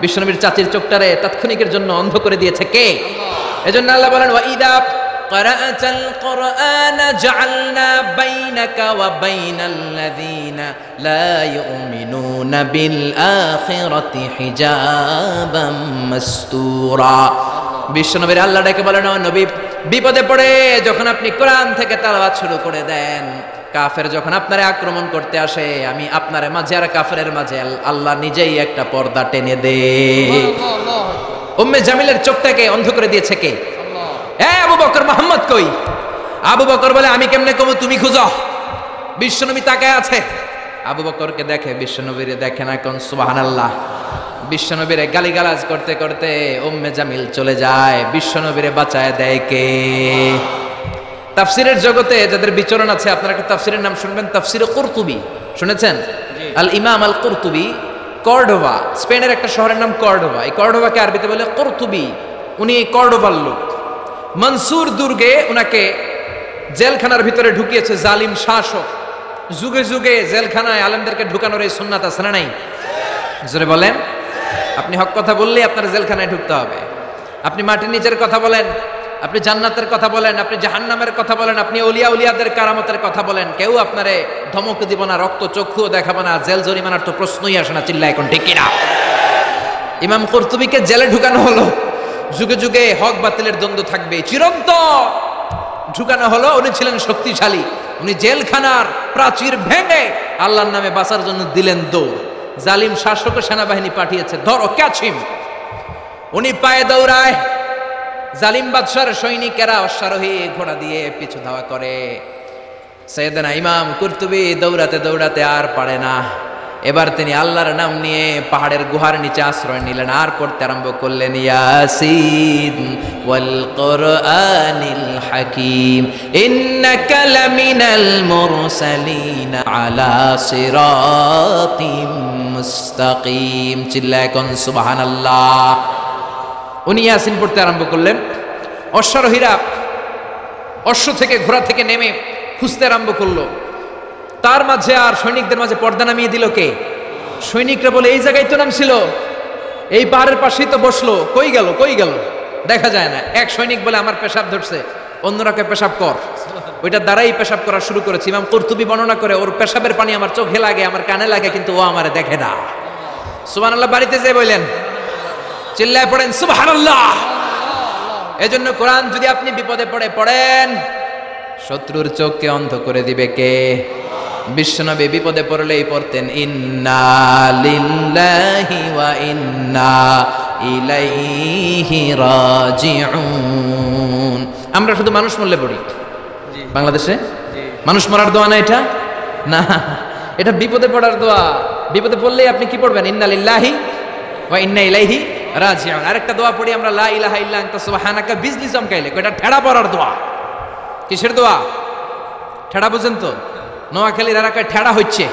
বিশ্বনবীর চাচির চোখটারে তাৎক্ষণিকের জন্য অন্ধ করে দিয়েছে কে? এজন্য আল্লাহ বলেন, ওয়া ইদা ক্বারাআতাল কুরআনা জাআলনা বাইনাকা ওয়া বাইনাল্লাযীনা লা ইউমিনুনা বিল আখিরাতি হিজাবাম মাসতুরা। বিশ্বনবীর আল্লাহ ডেকে বলেন, ও নবী, বিপদে পড়ে যখন আপনি কোরআন থেকে তেলাওয়াত শুরু করে দেন, কাফের যখন আপনারে আক্রমণ করতে আসে, আমি আপনার মাঝে আর কাফেরের মাঝে আল্লাহ নিজেই একটা পর্দা টেনে দে। উম্মে জামিলের চোখটাকে অন্ধ করে দিয়েছে কে? আবু বকর, মুহাম্মদ কই? আবু বকর বলে, আমি কেমনে কমু, তুমি খুঁজো। বিশ্বনবী তাকায় আছে, আবু বকরকে দেখে, বিশ্বনবীরে দেখে না। কোন সুবহানাল্লাহ। বিশ্বনবীরে গালিগালাজ করতে করতে উম্মে জামিল চলে যায়। বিশ্বনবীরে বাঁচায় দেয় কে? তাফসিরের জগতে যাদের বিচরণ আছে, আপনারা একটা তাফসিরের নাম শুনবেন, তাফসিরে কুরতুবী। শুনেছেন? আল ইমাম আল কুরতুবী, কর্ডোবা, স্পেনের একটা শহরের নাম কর্ডোবা। এই কর্ডোবাকে আরবিতে বলে কুরতুবী। উনি এই কর্ডোবার লোক। মনসুর দুর্গে উনাকে জেলখানার ভিতরে ঢুকিয়েছে জালিম শাসক। যুগে যুগে জেলখানায় আলেমদেরকে ঢুকানোর এই সুন্নাত আছে না নাই? জোরে বলেন। আপনি হক কথা বললেই আপনার জেলখানায় ঢুকতে হবে। আপনি মাটির নিচের কথা বলেন, আপনি জান্নাতের কথা বলেন, আপনি জাহান্নামের কথা বলেন, আপনি ওলিয়া উলিয়াদের কারামতের কথা বলেন, কেউ আপনারে ধমক দিব না, রক্ত চক্ষুও দেখাবো না, জেল জরিমানার তো প্রশ্নই আসে না। চিল্লা এখন ঠিক কিনা? ইমাম কুরতুবীকে জেলে ঢুকানো হলো। যুগে যুগে হক বাতিলের দ্বন্দ্ব থাকবে, চিরন্তন ঢুকানো হলো। উনি ছিলেন শক্তিশালী। উনি জেলখানার প্রাচীর ভেঙে আল্লাহর নামে বাঁচার জন্য দিলেন দৌড়। জালিম শাসক সেনাবাহিনী পাঠিয়েছে, ধরো ক্যাচিম। উনি পায়ে দৌড়ায়, জালিম বাদশার সৈনিকেরা অশ্বারোহী ঘোড়া দিয়ে পিছু ধাওয়া করে। সাইয়েদনা ইমাম কুরতুবী দৌড়াতে দৌড়াতে আর পারে না। এবার তিনি আল্লাহর নাম নিয়ে পাহাড়ের গুহার নিচে আশ্রয় নিলেন, আর পড়তে আরম্ভ করলেন, ইয়াসিন ওয়াল কুরআনিল হাকীম ইন্নাকা লামিনাল মুরসালিন আলা সিরাতিম মুস্তাকিম। চিল্লায় কোন সুবহানাল্লাহ। উনি ইয়াসিন পড়তে আরম্ভ করলেন। অশ্বারোহীরা অশ্ব থেকে, ঘোড়া থেকে নেমে খুঁজতে আরম্ভ করলো। তার মাঝে আর সৈনিকদের মাঝে পর্দা নামিয়ে দিল কে? সৈনিকরা বলে, এই জায়গায় তো নাম ছিল, এই পাহাড়ের পাশেই তো বসলো, কই গেল, কই গেল, দেখা যায় না। এক সৈনিক বলে, আমার পেশাব ধরছে। অন্যরাকে পেশাব কর। ওইটার দ্বারাই পেশাব করা শুরু করেছে। ইমাম কুরতুবী বর্ণনা করে, ওর পেশাবের পানি আমার চোখে লাগে, আমার কানে লাগে, কিন্তু ও আমারে দেখে না। সুবহানাল্লাহ। বাড়িতে যে বললেন, চিল্লায় পড়েন সুবহানাল্লাহ। এজন্য কোরআন যদি আপনি বিপদে পড়ে পড়েন, শত্রুর চোখকে অন্ধ করে দিবে কে? বিশ্বনবী বিপদে পড়লেই পড়তেন, ইন্না লিল্লাহি ওয়া ইন্না ইলাইহি রাজিউন। আমরা শুধু মানুষ মরলে পড়ি বাংলাদেশে। মানুষ মরার দোয়া না এটা? না, এটা বিপদে পড়ার দোয়া। বিপদে পড়লেই আপনি কি পড়বেন? ইন্না লিল্লাহি ওয়া ইন্না ইলাইহি রাজিউন। আরেকটা দোয়া পড়ি আমরা, লা ইলাহা ইল্লা আনতা সুবহানাকা, বিজলি চমকাইলে। এটা ঠেড়া পড়ার দোয়া। কিসের দোয়া? ঠেড়া বুঝেন তো? নোয়াখালীর এলাকায় ঠেড়া হচ্ছে।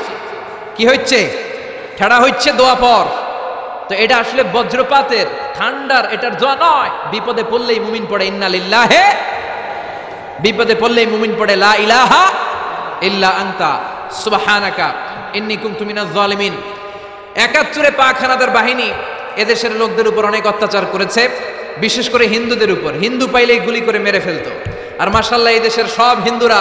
কি হচ্ছে? ঠেড়া হচ্ছে দোয়া পর। তো এটা আসলে বজ্রপাতের, ঠান্ডার এটার দোয়া নয়। বিপদে পড়লেই মুমিন পড়ে ইন্না লিল্লাহি, বিপদে পড়লেই মুমিন পড়ে লা ইলাহা ইল্লা আনতা সুবহানাকা ইন্নী কুনতু মিনাজ জালিমিন। ৭১ পাখানাদার বাহিনী এদেশের লোকদের উপর অনেক অত্যাচার করেছে, বিশেষ করে হিন্দুদের উপর। হিন্দু পাইলেই গুলি করে মেরে ফেলতো। আর মাশাআল্লাহ এই দেশের সব হিন্দুরা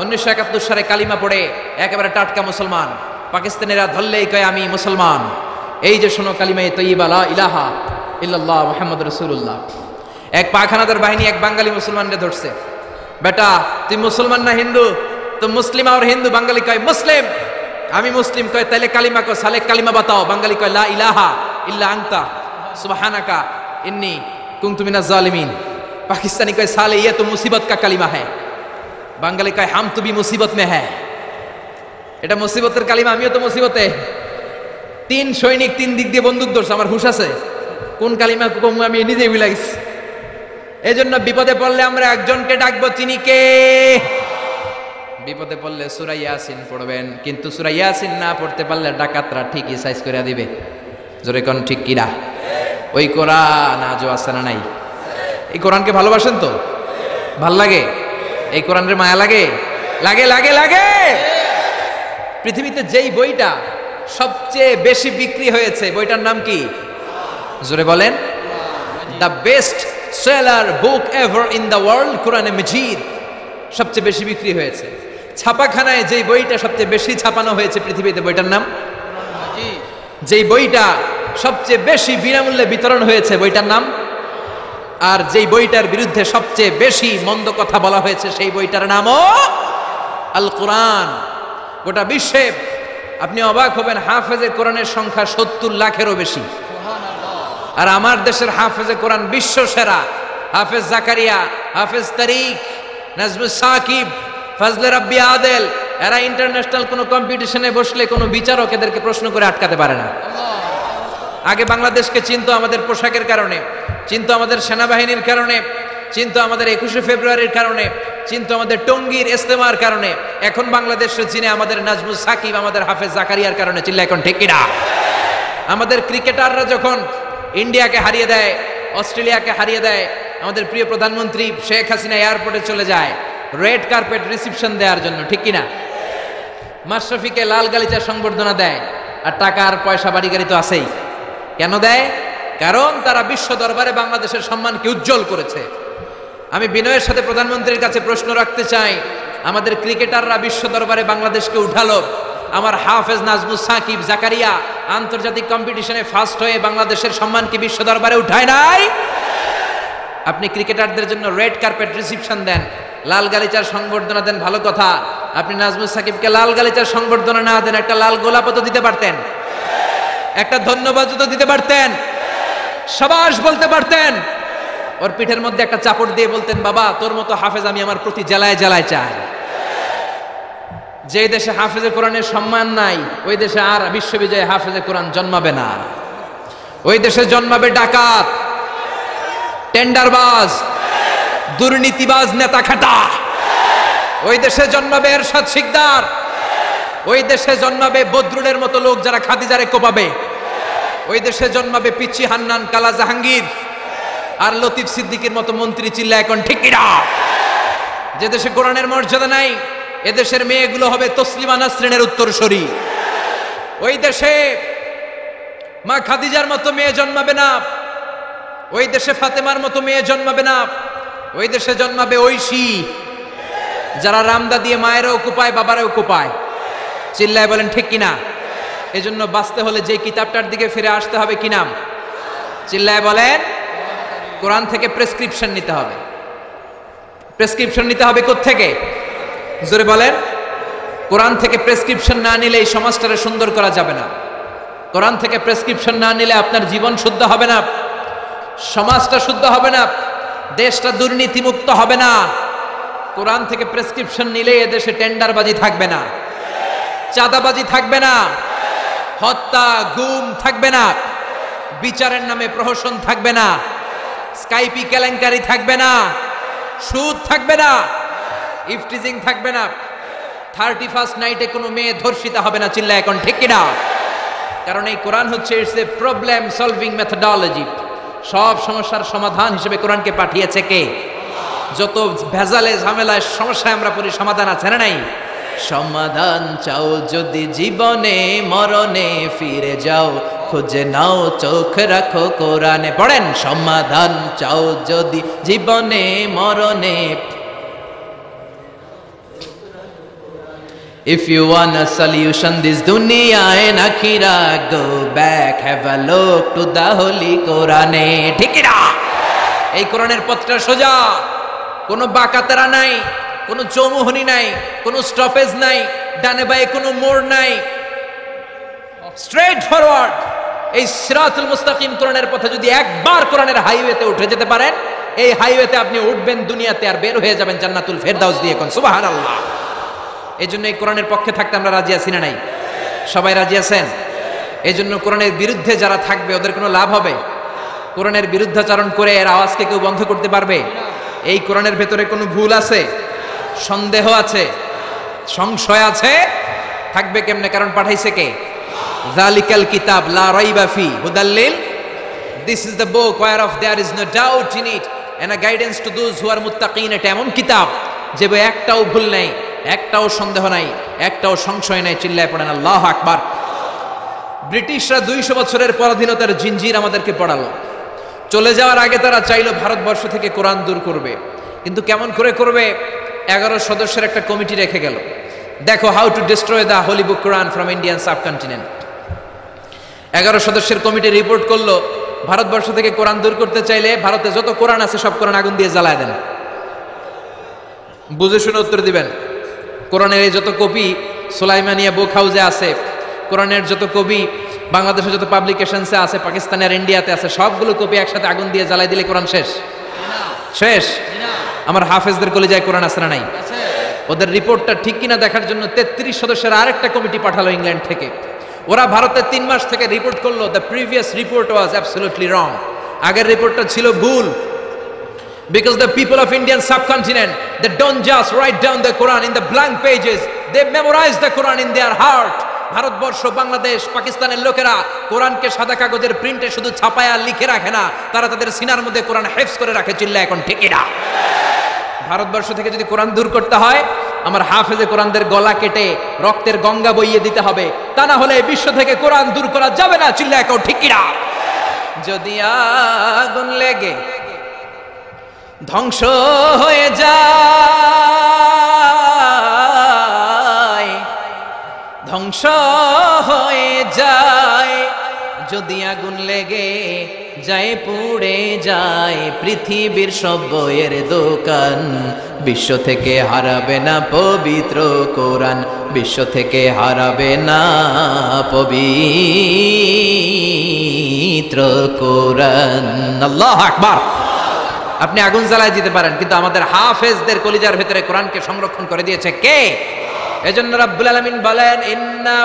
১৯৭১ সালে কালিমা পড়ে একেবারে টাটকা মুসলমান। পাকিস্তানিরা ধরলেই কয় আমি মুসলমান। এই যে শোনো কালিমায়ে তয়্যিবা লা ইলাহা ইল্লাল্লাহ মুহাম্মাদুর রাসূলুল্লাহ। এক পাখানাদার বাহিনী এক বাঙালি মুসলমানকে ধরছে। বেটা তুই মুসলমান না হিন্দু? তো মুসলিম আর হিন্দু। বাঙালি কয় মুসলিম। আমি মুসলিম। কয় তাইলে কালিমা কো, সালে কালিমা বাতাও। বাঙালি কয় লা ইলাহা ইল্লা আনতা সুবহানাকা ইন্নী কুনতু মিনাজ জালিমিন। पाकिस्तानी कहे साले ये तो मुसीबत का कलिमा है। बांगाली कहे हम तो भी मुसीबत में है। এটা মুসিবতের কালিমা, আমিও তো মুসিবতে। তিন সৈনিক তিন দিক দিয়ে বন্দুক ধরছে, আমার হুঁশ আছে কোন কালিমা কম আমি নিজেই ভুলে গেছি। এই জন্য বিপদে পড়লে আমরা একজনকে ডাকবো, তিনি কে? বিপদে পড়লে সূরা ইয়াসিন পড়বেন, কিন্তু সূরা ইয়াসিন না পড়তে পারলে ডাকাতরা ঠিকই সাইজ করে দিবে। জোরে কোন ঠিক কিনা? ওই কোরআন আজও আছে না নাই? এই কোরআনকে ভালোবাসেন তো? ভাল লাগে? এই কোরআনের মায়া লাগে? লাগে লাগে লাগে। পৃথিবীতে যেই বইটা সবচেয়ে বেশি বিক্রি হয়েছে বইটার নাম কি? জোরে বলেন। The best seller book ever in the world, কোরআনে মজিদ সবচেয়ে বেশি বিক্রি হয়েছে। ছাপাখানায় যেই বইটা সবচেয়ে বেশি ছাপানো হয়েছে পৃথিবীতে, বইটার নাম? যেই বইটা সবচেয়ে বেশি বিনামূল্যে বিতরণ হয়েছে, বইটার নাম? আর যেই বইটার বিরুদ্ধে সবচেয়ে বেশি মন্দ কথা বলা হয়েছে, সেই বইটার নামও আল কোরআন। গোটা বিশ্বে আপনি অবাক হবেন, হাফেজে কোরআনের সংখ্যা 70 লাখেরও বেশি। আর আমার দেশের হাফেজে কোরআন বিশ্ব সেরা। হাফেজ জাকারিয়া, হাফেজ তারিক, নাজমুস সাকিব, ফজলে রাব্বি আদেল, এরা ইন্টারন্যাশনাল কোনো কম্পিটিশনে বসলে কোনো বিচারক এদেরকে প্রশ্ন করে আটকাতে পারে না। আগে বাংলাদেশকে চিনতো আমাদের পোশাকের কারণে, চিনতো আমাদের সেনাবাহিনীর কারণে, চিনতো আমাদের 21শে ফেব্রুয়ারির কারণে, চিনতো আমাদের টঙ্গীর ইস্তেমার কারণে। এখন বাংলাদেশে চিনে আমাদের নাজমুস সাকিব, আমাদের হাফেজ জাকারিয়ার কারণে। চিল্লা এখন ঠিক কিনা? আমাদের ক্রিকেটাররা যখন ইন্ডিয়াকে হারিয়ে দেয়, অস্ট্রেলিয়াকে হারিয়ে দেয়, আমাদের প্রিয় প্রধানমন্ত্রী শেখ হাসিনা এয়ারপোর্টে চলে যায় রেড কার্পেট রিসিপশন দেওয়ার জন্য, ঠিক কিনা? মাশরাফিকে লাল গালিচা সংবর্ধনা দেয়, আর টাকা আর পয়সা বাড়ি গাড়ি তো আছেই। কেন দেয়? কারণ তারা বিশ্ব দরবারে বাংলাদেশের সম্মানকে উজ্জ্বল করেছে। আমি বিনয়ের সাথে প্রধানমন্ত্রীর কাছে প্রশ্ন রাখতে চাই, আমাদের ক্রিকেটাররা বিশ্ব দরবারে বাংলাদেশকে উঠালো, আমার হাফেজ নাজমুস সাকিব, জাকারিয়া আন্তর্জাতিক কম্পিটিশনে ফার্স্ট হয়ে বাংলাদেশের সম্মানকে বিশ্ব দরবারে উঠায় নাই? আপনি ক্রিকেটারদের জন্য রেড কার্পেট রিসিপশন দেন, লাল গালিচার সংবর্ধনা দেন, ভালো কথা। আপনি নাজমুস সাকিবকে লাল গালিচার সংবর্ধনা না দেন, একটা লাল গোলাপও তো দিতে পারতেন, একটা ধন্যবাদ তো দিতে পারতেন, শাবাশ বলতে পারতেন, ওর পিঠের মধ্যে একটা চাপড় দিয়ে বলতেন, বাবা তোর মতো হাফেজ আমি আমার প্রতি জেলায় জেলায় চাই। যে দেশে হাফেজে কোরআনের সম্মান নাই, ওই দেশে আর বিশ্ববিজয় হাফেজে কোরআন জন্মাবে না। ওই দেশে জন্মাবে ডাকাত, টেন্ডারবাজ, দুর্নীতিবাজ, নেতা খাটা। ওই দেশে জন্মাবে এরশাদ শিকদার, ওই দেশে জন্মাবে বদরুলের মতো লোক যারা খাদিজারে কোপাবে। ওই দেশে জন্মাবে পিচ্চি হান্নান, কালা জাহাঙ্গীর আর লতিফ সিদ্দিকের মতো মন্ত্রী। চিল্লা এখন ঠিক কিনা? যে দেশে কোরআনের মর্যাদা নাই, এদেশের মেয়েগুলো হবে তসলিমা নাসরিনের উত্তরসূরি। ওই দেশে মা খাদিজার মতো মেয়ে জন্মাবে না, ওই দেশে ফাতেমার মতো মেয়ে জন্মাবে না। ওই দেশে জন্মাবে ঐশী, যারা রামদা দিয়ে মায়েরও কোপায়, বাবারও কোপায়। চিল্লায় বলেন ঠিক কিনা? এজন্য বাঁচতে হলে যে কিতাবটার দিকে ফিরে আসতে হবে, কি নাম? চিল্লায় বলেন। কোরআন থেকে প্রেসক্রিপশন নিতে হবে। প্রেসক্রিপশন নিতে হবে কোত্থেকে? জোরে বলেন। কোরআন থেকে প্রেসক্রিপশন না নিলে এই সমাজটারে সুন্দর করা যাবে না। কোরআন থেকে প্রেসক্রিপশন না নিলে আপনার জীবন শুদ্ধ হবে না, সমাজটা শুদ্ধ হবে না, দেশটা দুর্নীতিমুক্ত হবে না। কোরআন থেকে প্রেসক্রিপশন নিলে এদেশে টেন্ডারবাজি থাকবে না, চাঁদাবাজি থাকবে না, হত্যা গুম থাকবে না, বিচারের নামে প্রহসন থাকবে না, স্কাইপি কেলেঙ্কারি থাকবে না, সুদ থাকবে না, ইফটিজিং থাকবে না, 31st নাইটে কোনো মেয়ে ধর্ষিতা হবে না। চিল্লা এখন ঠিক কিনা? কারণ এই কোরআন হচ্ছে it's a problem solving methodology. সব সমস্যার সমাধান হিসেবে কোরআনকে পাঠিয়েছে কে? যত ভেজালে ঝামেলায় সমস্যায় আমরা পড়ি, সমাধান আছে না নাই? সমাধান চাও যদি জীবনে, মরণে ফিরে যাও, খুঁজে নাও চোখ রাখো কোরআনে। পড়েন, সমাধান চাও যদি জীবনে, মরণে। If you want a solution this dunya and akhirah, go back, have a look to the holy Quran. ঠিক না? এই কোরআনের পথটা সোজা, কোনো বাঁকাতেরা নাই, কোনো চৌমুহনী নাই, কোনো স্টপেজ নাই, ডানে বাঁয়ে কোনো মোড় নাই, স্ট্রেট ফরওয়ার্ড। এই সিরাতুল মুস্তাকিম কোরআনের পথে যদি একবার কোরআনের হাইওয়েতে উঠে যেতে পারেন, এই হাইওয়েতে আপনি উঠবেন দুনিয়াতে, আর বের হয়ে যাবেন জান্নাতুল ফেরদাউস দিয়ে। কোন সুবহানাল্লাহ। এই জন্য এই কোরআনের পক্ষে থাকতে আমরা রাজি আছি না নাই? সবাই রাজি আছেন? এই জন্য কোরআনের বিরুদ্ধে যারা থাকবে ওদের কোনো লাভ হবে? কোরআনের বিরুদ্ধাচরণ করে এর আওয়াজকে কেউ বন্ধ করতে পারবে? এই কোরআনের ভেতরে কোনো ভুল আছে, সন্দেহ আছে, সংশয় আছে? থাকবে কেমনে? কারণ পাঠাইছে কে? যালিকাল কিতাব লা রাইবা ফি হুদাল লিল, this is the book where of there is no doubt in it and a guidance to those who are মুত্তাকিন। এটা এমন কিতাব যে একটাও ভুল নাই, একটাও সন্দেহ নাই, একটাও সংশয় নাই। চিল্লায় পড়েন আল্লাহু আকবার। ব্রিটিশরা 200 বছরের পরাধীনতার জিঞ্জির আমাদেরকে পড়ালো। চলে যাওয়ার আগে তারা চাইলো ভারতবর্ষ থেকে কোরআন দূর করবে, কিন্তু কেমন করে করবে? 11 সদস্যের একটা কমিটি রেখে গেল। দেখো, how to destroy the holy book Quran from Indian subcontinent. 11 সদস্যের কমিটি রিপোর্ট করলো, ভারতবর্ষ থেকে কোরআন দূর করতে চাইলে ভারতে যত কোরআন আছে সব কোরআন আগুন দিয়ে জ্বালায় দেন। বুঝে শুনে উত্তর দিবেন। কোরআনের এই যত কপি সুলাইমানিয়া বুক হাউসে আছে, কোরআনের যত কপি বাংলাদেশে যত পাবলিকেশনসে আছে, পাকিস্তানে আর ইন্ডিয়াতে আছে, সবগুলো কপি একসাথে আগুন দিয়ে জ্বালাই দিলে কোরআন শেষ? শেষ? আমার হাফেজদের কলিজায় কোরআন আছে না নাই? ওদের রিপোর্টটা ঠিক কিনা দেখার জন্য 33 সদস্যের আরেকটা কমিটি পাঠালো ইংল্যান্ড থেকে। ওরা ভারতে 3 মাস থেকে রিপোর্ট করলো, the previous report was absolutely রং। আগের রিপোর্টটা ছিল ভুল। Because the people of Indian subcontinent, they don't just write down the Quran in the blank pages, they memorize the Quran in their heart. Bharatvarsha, Bangladesh, পাকিস্তানের লোকেরা কোরআনকে সাদা কাগজের প্রিন্টে শুধু ছাপায়া লিখে রাখে না, তারা তাদের সিনার মধ্যে কোরআন হেফজ করে রাখে। চিল্লা এখন ঠিক না? ভারতবর্ষ থেকে যদি কোরআন দূর করতে হয়, আমার হাফেজে কোরআনদের গলা কেটে রক্তের গঙ্গা বইয়ে দিতে হবে, তা না হলে বিশ্ব থেকে কোরআন দূর করা যাবে না। চিল্লা এখন ঠিক না? যদি আগুন লেগে ধ্বংস হয়ে যায়, ধ্বংস হয়ে যায়, যদি আগুন লেগে যায়, পুড়ে যায় পৃথিবীর সব বইয়ের দোকান, বিশ্ব থেকে হারাবে না পবিত্র কোরআন, বিশ্ব থেকে হারাবে না পবিত্র কোরআন। আল্লাহু আকবার। আপনি আগুন জ্বালায় দিতে পারেন, কিন্তু আমাদের হাফেজদের কলিজার ভেতরে কোরআনকে সংরক্ষণ করে দিয়েছে কে? এজন্য রাব্বুল আলামিন বলেন, ইন্না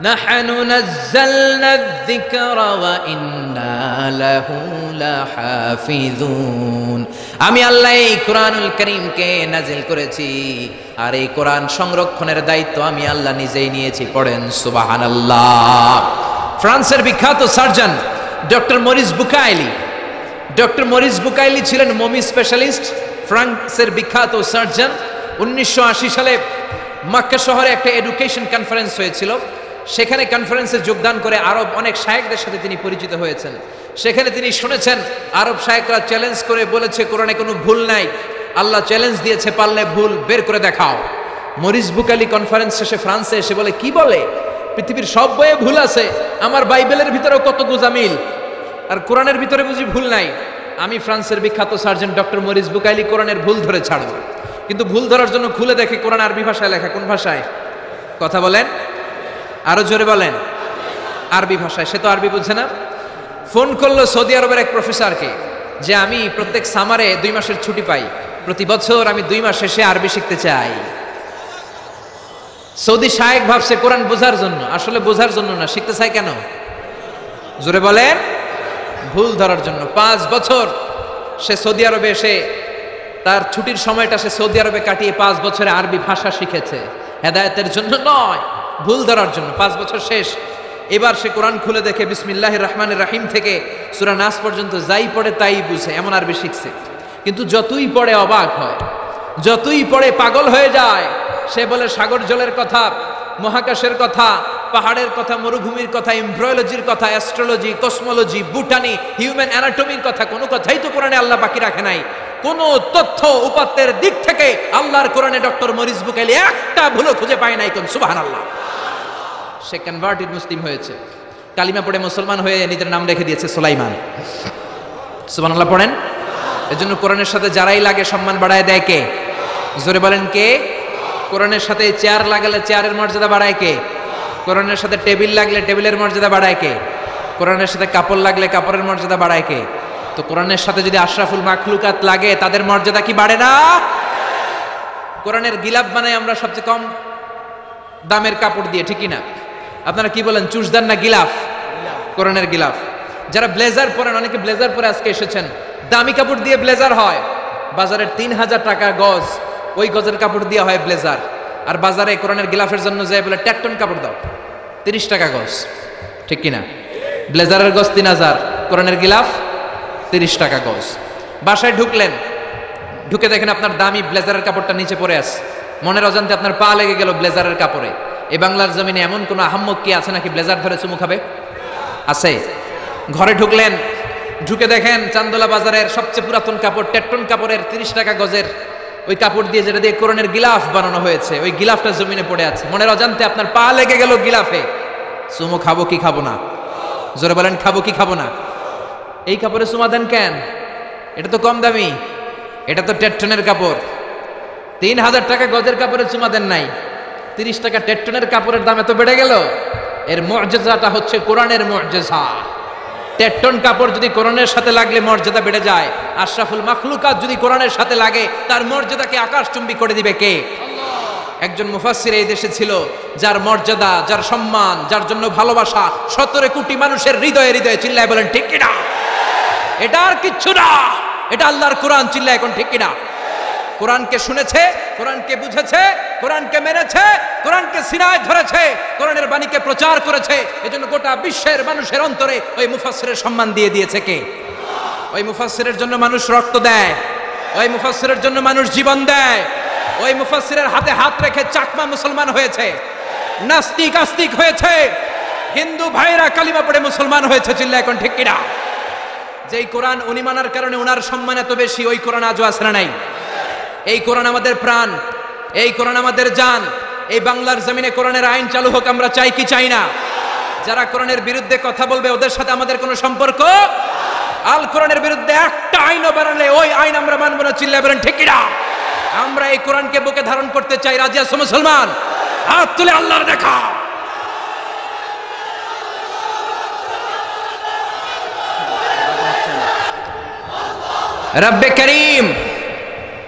নাহনু নাযালনা যিকরা ওয়া ইন্না লাহু লাহাফিজুন। আমি আল্লাহ এই কোরআনুল কারীমকে নাজিল করেছি, আর এই কোরআন সংরক্ষণের দায়িত্ব আমি আল্লাহ নিজেই নিয়েছি। পড়েন সুবহানাল্লাহ। ফ্রান্সের বিখ্যাত surgeon doctor Morris Bucaille, doctor Morris Bucaille ছিলেন মমি স্পেশালিস্ট, ফ্রান্সের বিখ্যাত সার্জন। 1980 সালে মক্কা শহরে একটা এডুকেশন কনফারেন্স হয়েছিল। সেখানে কনফারেন্সে যোগদান করে আরব অনেক শায়েখদের সাথে তিনি পরিচিত হয়েছেন। সেখানে তিনি শুনেছেন আরব শায়েখরা চ্যালেঞ্জ করে বলেছে কোরআনে কোনো ভুল নাই। আল্লাহ চ্যালেঞ্জ দিয়েছে, পারলে ভুল বের করে দেখাও। মরিস বুকাইলি কনফারেন্স শেষে ফ্রান্সে এসে বলে, কি বলে? পৃথিবীর সব বইয়ে ভুল আছে, আমার বাইবেলের ভিতরেও কত গোজামিল, আর কোরআনের ভিতরে বুঝি ভুল নাই? আমি ফ্রান্সের বিখ্যাত সার্জন ডক্টর মরিস বুকাইলি কোরআনের ভুল ধরে ছাড়ব। কিন্তু ভুল ধরার জন্য খুলে দেখে কোরআন আরবি ভাষায় লেখা। কোন ভাষায়? কথা বলেন, আরো জোরে বলেন। আরবি ভাষায়। সে তো আরবি বুঝছে না। ফোন করলো সৌদি আরবের এক প্রফেসরকে, যে আমি প্রত্যেক সামারে 2 মাসের ছুটি পাই, প্রতি বছর আমি 2 মাস শেষে আরবি শিখতে চাই। সৌদি শায়েখ ভাবছে কোরআন বোঝার জন্য, আসলে বোঝার জন্য না। শিখতে চাই কেন? জোরে বলেন। ভুল ধরার জন্য। 5 বছর সে সৌদি আরবে এসে তার ছুটির সময়টা সে সৌদি আরবে কাটিয়ে 5 বছরে আরবি ভাষা শিখেছে। হেদায়েতের জন্য নয়, ভুল ধরার জন্য। 5 বছর শেষ। এবার সে কোরআন খুলে দেখে বিসমিল্লাহির রহমানির রহিম থেকে সূরা নাস পর্যন্ত যাই পড়ে তাই বুঝে, এমন আরবি শিখছে। কিন্তু যতই পড়ে অবাক হয়, যতই পড়ে পাগল হয়ে যায়। সে বলে সাগর জলের কথা, মহাকাশের কথা, পাহাড়ের কথা, মরুভূমির কথা, এমব্রয়োলজির কথা, অ্যাস্ট্রোলজি, কসমোলজি, বুটানি, হিউম্যান অ্যানাটমির কথা, কোনো কথাই তো কোরআনে আল্লাহ বাকি রাখে নাই। কোন তথ্য উপাত্তের দিক থেকে আল্লাহর কোরআনে ডক্টর মরিস বুকাইলি একটা ভুলও খুঁজে পায় নাই। কোন সুবহানাল্লাহ। সে কনভার্টেড মুসলিম হয়েছে, কালিমা পড়ে মুসলমান হয়ে নিজের নাম রেখে দিয়েছে সুলাইমান। সুবহানাল্লাহ পড়েন। এজন্য কোরআনের সাথে যারাই লাগে সম্মান বাড়ায় দেয় কে? জোরে বলেন কে? কোরআনের সাথে চেয়ার লাগালে চেয়ারের মর্যাদা বাড়ায় কে? কোরআনের সাথে টেবিল লাগলে টেবিলের মর্যাদা বাড়ায় কে? কোরআনের সাথে কাপড় লাগলে কাপড়ের মর্যাদা বাড়ায় কে? তো কোরআনের সাথে যদি আশরাফুল মাখলুকাত লাগে, তাদের মর্যাদা কি বাড়ে না? কোরআনের গিলাফ বানাই আমরা সবচেয়ে কম দামের কাপড় দিয়ে, ঠিকই না? আপনারা কি বলেন, চুষদার না গিলাফ? কোরআনের গিলাফ। যারা ব্লেজার পরেন, অনেকে ব্লেজার পরে আজকে এসেছেন, দামি কাপড় দিয়ে ব্লেজার হয়, বাজারের 3000 টাকা গজ, ওই গজের কাপড় দিয়ে হয় ব্লেজার। আর বাজারে কোরআনের গিলাফের জন্য যায় বলে ট্যাকটন কাপড় দাও, 30 টাকা গজ, ঠিক কিনা? ব্লেজারের গজ 3000, কোরআনের গিলাফ 30 টাকা গজ। বাসায় ঢুকলেন, ঢুকে দেখেন আপনার দামি ব্লেজারের কাপড়টা নিচে পড়ে আছে, মনের অজান্তে আপনার পা লেগে গেল ব্লেজারের কাপড়ে। এই বাংলার জমিনে এমন কোন আহাম্মক কি আছে নাকি ব্লেজার ধরে চুমু খাবে? আছে? ঘরে ঢুকলেন, ঢুকে দেখেন চান্দোলা বাজারের সবচেয়ে পুরাতন কাপড়, টেট্টন কাপড়ের 30 টাকা গজের ওই কাপড় দিয়ে, যেটা দিয়ে কোরআনের গিলাফ বানানো হয়েছে, ওই গিলাফটা জমিনে পড়ে আছে, মনের অজান্তে আপনার পা লেগে গেল গিলাফে। চুমু খাবো কি খাবো না? জোরে বলেন, খাবো কি খাবো না? এই কাপড়ে চুমা দেন কেন? এটা তো কম দামি, এটা তো টেট্টনের কাপড়। 3000 টাকা গজের কাপড়ে চুমা দেন নাই, 30 টাকা টেট্টনের কাপড়ের দাম এত বেড়ে গেল। এর মুআজিজাটা হচ্ছে কোরআনের মুআজিজা। টেট্টন কাপড় যদি কোরআনের সাথে লাগলে মর্যাদা বেড়ে যায়, আশরাফুল মাখলুকাত যদি কোরআনের সাথে লাগে, তার মর্যাদাকে আকাশচুম্বী করে দিবে কে? একজন মুফাসসির এই দেশে ছিল, যার মর্যাদা, যার সম্মান, যার জন্য ভালোবাসা 17 কোটি মানুষের হৃদয়ে হৃদয়ে। চিল্লায় বলেন ঠিক কিনা? এটা আর কিচ্ছু না, এটা আল্লাহর কোরআন। চিল্লায় এখন ঠিক কিনা? কোরআনকে শুনেছে, কোরআনকে বুঝেছে, কোরআনকে মেনেছে, কোরআনকে সিনায় ধরেছে, কোরআনের বাণীকে প্রচার করেছে। এজন্য গোটা বিশ্বের মানুষের অন্তরে ওই মুফাসসিরের সম্মান দিয়ে দিয়েছে কে? ওই মুফাসসিরের জন্য মানুষ রক্ত দেয়, ওই মুফাসসিরের জন্য মানুষ জীবন দেয়, ওই মুফাসসিরের হাতে হাত রেখে চাকমা মুসলমান হয়েছে, নাস্তিক আস্তিক হয়েছে, হিন্দু ভাইরা কালিমা পড়ে মুসলমান হয়েছে। চিল্লা এখন ঠিক কিনা? যেই কোরআন উনি মানার কারণে ওনার সম্মান এত বেশি, ওই কোরআন আজও আছে না নাই? এই কোরআন আমাদের প্রাণ, এই কোরআন আমাদের জান। এই বাংলার জমিনে কোরআনের আইন চালু হোক, আমরা চাই কি চাই না? যারা কোরআনের বিরুদ্ধে কথা বলবে ওদের সাথে আমাদের কোনো সম্পর্ক। আল কোরআনের বিরুদ্ধে একটা আইনও বানালে ওই আইন আমরা মানব না। চিল্লায় বলেন ঠিক কিনা? আমরা এই কোরআনকে বুকে ধারণ করতে চাই। রাজি আছো মুসলমান? হাত তুলে আল্লাহর দেখা। রব্বে করিম,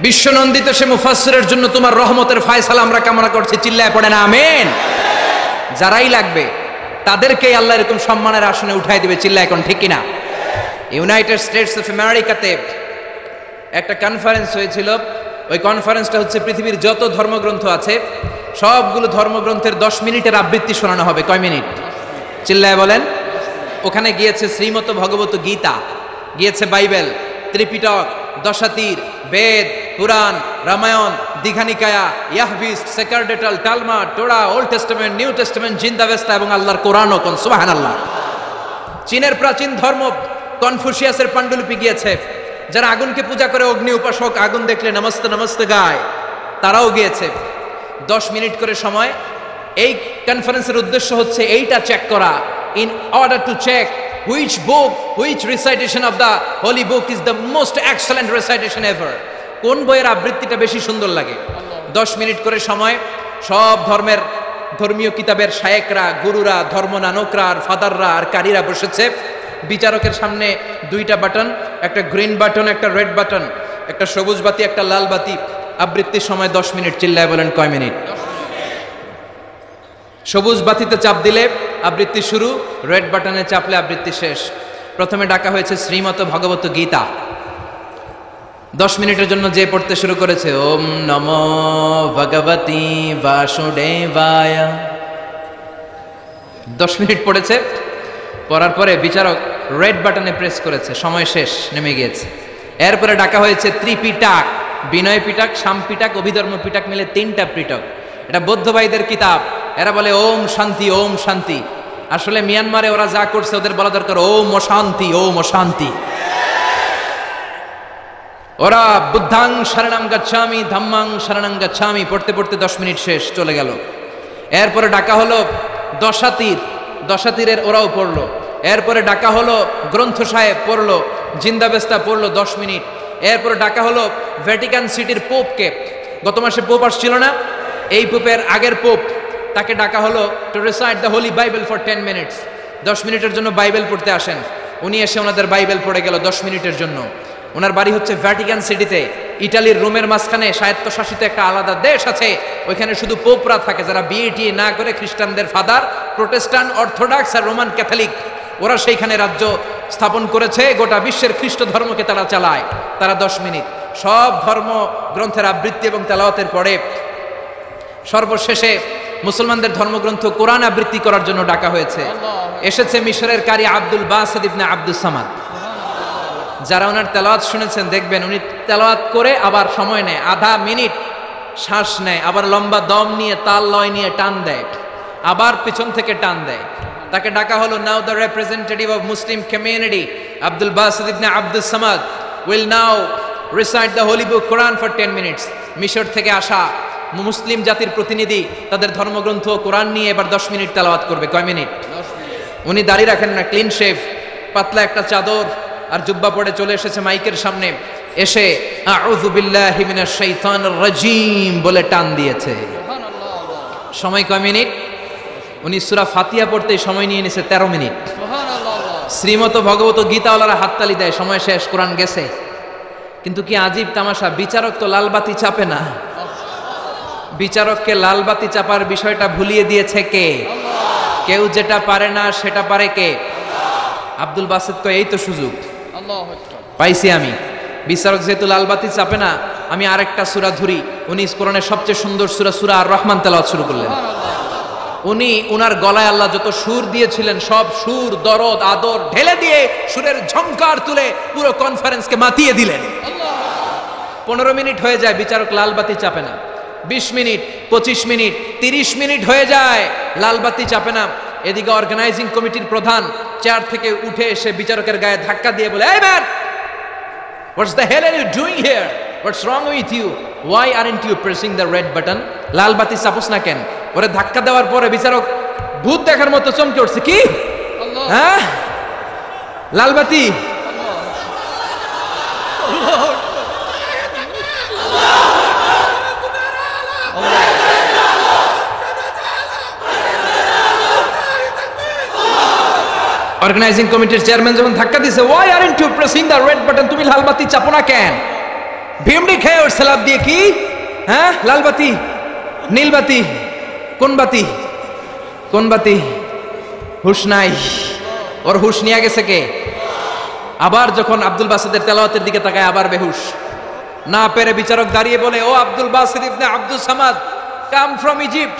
বিশ্বনন্দিত সে মুফাসসিরের জন্য তোমার রহমতের ফয়সালা আমরা কামনা করছি। চিল্লায় পড়েন আমিন। যারাই লাগবে তাদেরকেই আল্লাহ এরকম সম্মানের আসনে উঠাই দিবে। চিল্লায় এখন ঠিক কিনা? ইউনাইটেড স্টেটস অফ আমেরিকাতে একটা কনফারেন্স হয়েছিল। ওই কনফারেন্সটা হচ্ছে পৃথিবীর যত ধর্মগ্রন্থ আছে সবগুলো ধর্মগ্রন্থের 10 মিনিটের আবৃত্তি শোনানো হবে। কয় মিনিট? চিল্লায় বলেন। ওখানে গিয়েছে শ্রীমত ভগবত গীতা, গিয়েছে বাইবেল, ত্রিপিটক, দশাতীর, বেদ, পুরাণ, রামায়ণ, দীঘানিকায়া, ইয়াহবিস, সেকারডেটাল, Talmud, Torah, Old Testament, New Testament, Zend Avesta এবং আল্লাহর কোরআনও। কোন সুবহানাল্লাহ। চীনের প্রাচীন ধর্ম কনফুসিয়াসের পাণ্ডুলিপি গিয়েছে। যারা আগুনকে পূজা করে, অগ্নি উপাসক, আগুন দেখলে নমস্তে নমস্তে গায়, তারাও গিয়েছে। 10 মিনিট করে সময়। এই কনফারেন্সের উদ্দেশ্য হচ্ছে এইটা চেক করা, in order to check which book, which recitation of the holy book is the most excellent recitation ever. কোন বইয়ের আবৃত্তিটা বেশি সুন্দর লাগে। 10 মিনিট করে সময়। সব ধর্মের ধর্মীয় কিতাবের শায়েকরা, গুরুরা, ধর্মনানকরা আর ফাদাররা আর কারীরা বসেছে। বিচারকের সামনে 2টা বাটন, একটা গ্রিন বাটন, একটা রেড বাটন, একটা সবুজ বাতি, একটা লাল বাতি। আবৃত্তির সময় 10 মিনিট। চিল্লায় বলেন কয় মিনিট? সবুজ বাতিতে চাপ দিলে আবৃত্তি শুরু, রেড বাটনে চাপলে আবৃত্তি শেষ। প্রথমে ডাকা হয়েছে শ্রীমত ভগবত গীতা। 10 মিনিটের জন্য যে পড়তে শুরু করেছে, ওম নমো ভগবতী বাসুদেবায়। 10 মিনিট পড়েছে। পড়ার পরে বিচারক রেড বাটনে প্রেস করেছে, সময় শেষ, নেমে গিয়েছে। এরপরে ডাকা হয়েছে ত্রিপিটক, বিনয় পিটক, শাম পিটক, অভিধর্ম পিটক মিলে 3টা পিটক। এটা বৌদ্ধ ভাইদের কিতাব। এরা বলে ওম শান্তি, ওম শান্তি। আসলে মিয়ানমারে ওরা যা করছে ওদের বলা দরকার ওম অশান্তি, ওম অশান্তি। ওরা বুদ্ধাং শরণং গচ্ছামি, ধাম্মাং শরণং গচ্ছামি পড়তে পড়তে 10 মিনিট শেষ, চলে গেল। এরপরে ডাকা হলো দশাতীর, দশাতীরের ওরাও পড়লো। এরপরে ডাকা হলো গ্রন্থ সাহেব, পড়লো। জিন্দাবেস্তা পড়লো 10 মিনিট। এরপরে ডাকা হলো ভ্যাটিকান সিটির পোপকে। গত মাসে পোপ আসছিল না? এই পোপের আগের পোপ, তাকে ডাকা হলো to recite the Holi Bible for 10 minutes. 10 মিনিটের জন্য বাইবেল পড়তে আসেন। উনি এসে ওনাদের বাইবেল পড়ে গেল 10 মিনিটের জন্য। ওনার বাড়ি হচ্ছে ভ্যাটিকান সিটিতে, ইটালির রোমের মাঝখানে স্বায়ত্তশাসিত একটা আলাদা দেশ আছে, ওইখানে শুধু পোপরা থাকে যারা বিয়ে না করে, খ্রিস্টানদের ফাদার, প্রোটেস্টান্ট, অর্থোডক্স আর রোমান ক্যাথলিক, ওরা সেইখানে রাজ্য স্থাপন করেছে। গোটা বিশ্বের খ্রিস্ট ধর্মকে তারা চালায়। তারা 10 মিনিট সব ধর্ম গ্রন্থের আবৃত্তি এবং তেলাওয়াতের পরে সর্বশেষে মুসলমানদের ধর্মগ্রন্থ কোরআন আবৃত্তি করার জন্য ডাকা হয়েছে। এসেছে মিশরের কারি Abdul Basit ibn Abdus Samad. যারা ওনার তেলাওয়াত শুনেছেন দেখবেন উনি তেলাওয়াত করে আবার সময় নেয়, আধা মিনিট শ্বাস নেয়, আবার লম্বা দম নিয়ে তাল লয় নিয়ে টান দেয়, আবার পিছন থেকে টান দেয়। তাকে ডাকা হলো, now the representative of Muslim community Abdul Basit ibn Abdus Samad will now recite the holy book Quran for 10 minutes. মিশর থেকে আসা মুসলিম জাতির প্রতিনিধি তাদের ধর্মগ্রন্থ কোরআন নিয়ে এবার 10 মিনিট তেলাওয়াত করবে। কয় মিনিট? উনি দাড়ি রাখেন না, ক্লিন শেভ, পাতলা একটা চাদর আর জুব্বা পরে চলে এসেছে মাইকের সামনে, এসে আউযু বিল্লাহি মিনাশ শাইতানির রাজিম বলে টান দিয়েছে। সময় কয় মিনিট? উনি সূরা ফাতিহা পড়তে সময় নিয়ে নিয়েছে 13 মিনিট। শ্রীমত ভগবত গীতাওয়ালারা হাততালি দেয়, সময় শেষ, কোরআন গেছে। কিন্তু কি আজীব তামাশা, বিচারক তো লালবাতি চাপে না। বিচারককে লালবাতি চাপার বিষয়টা ভুলিয়ে দিয়েছে কে? কেউ যেটা পারে না সেটা পারে কে? আব্দুল বাসিত কয় এই তো সুযোগ পাইছি আমি। বিচারক যেহেতু লালবাতি চাপে না, আমি আরেকটা সূরা ধরি। উনি কোরআনের সবচেয়ে সুন্দর সূরা, সূরা আর রহমান তেলাওয়াত শুরু করলেন। উনি উনার গলায় আল্লাহ যত সুর দিয়েছিলেন সব সুর, দরদ, আদর ঢেলে দিয়ে সুরের ঝংকার তুলে পুরো কনফারেন্সকে মাতিয়ে দিলেন। 15 মিনিট হয়ে যায়, বিচারক লালবাতি চাপে না। 20 মিনিট, 25 মিনিট, 30 মিনিট হয়ে যায়, লালবাতি চাপে না। এদিকে অর্গানাইজিং কমিটির প্রধান চেয়ার থেকে উঠে এসে বিচারকের গায়ে ধাক্কা দিয়ে বলে, এই man, what's the hell are you doing here? What's wrong with you? Why aren't you pressing the red button? লালবাতি চাপোস না কেন? ওরে ধাক্কা দেওয়ার পরে বিচারক ভূত দেখার মতো চমকে উঠছে, কি হ্যাঁ লালবাতি? অর্গানাইজিং কমিটির চেয়ারম্যান যখন ধাক্কা দিছে, why aren't you pressing the red button? তুমি লালবাতি চাপো না কেন? ভিমডি খেয়ে ওর সালাদ দিয়ে, কি হ্যাঁ লালবাতি, নীলবাতি, কোন বাতি? কোন বাতি? হুশ নাই, ওর হুশ নিয়ে গেছে কে? আবার যখন আব্দুল বাসিতের তেলাওয়াতের দিকে তাকায় আবার বেহুশ। না পেরে বিচারক দাঁড়িয়ে বলে, ও Abdul Basit ibn Abdus Samad, come from Egypt,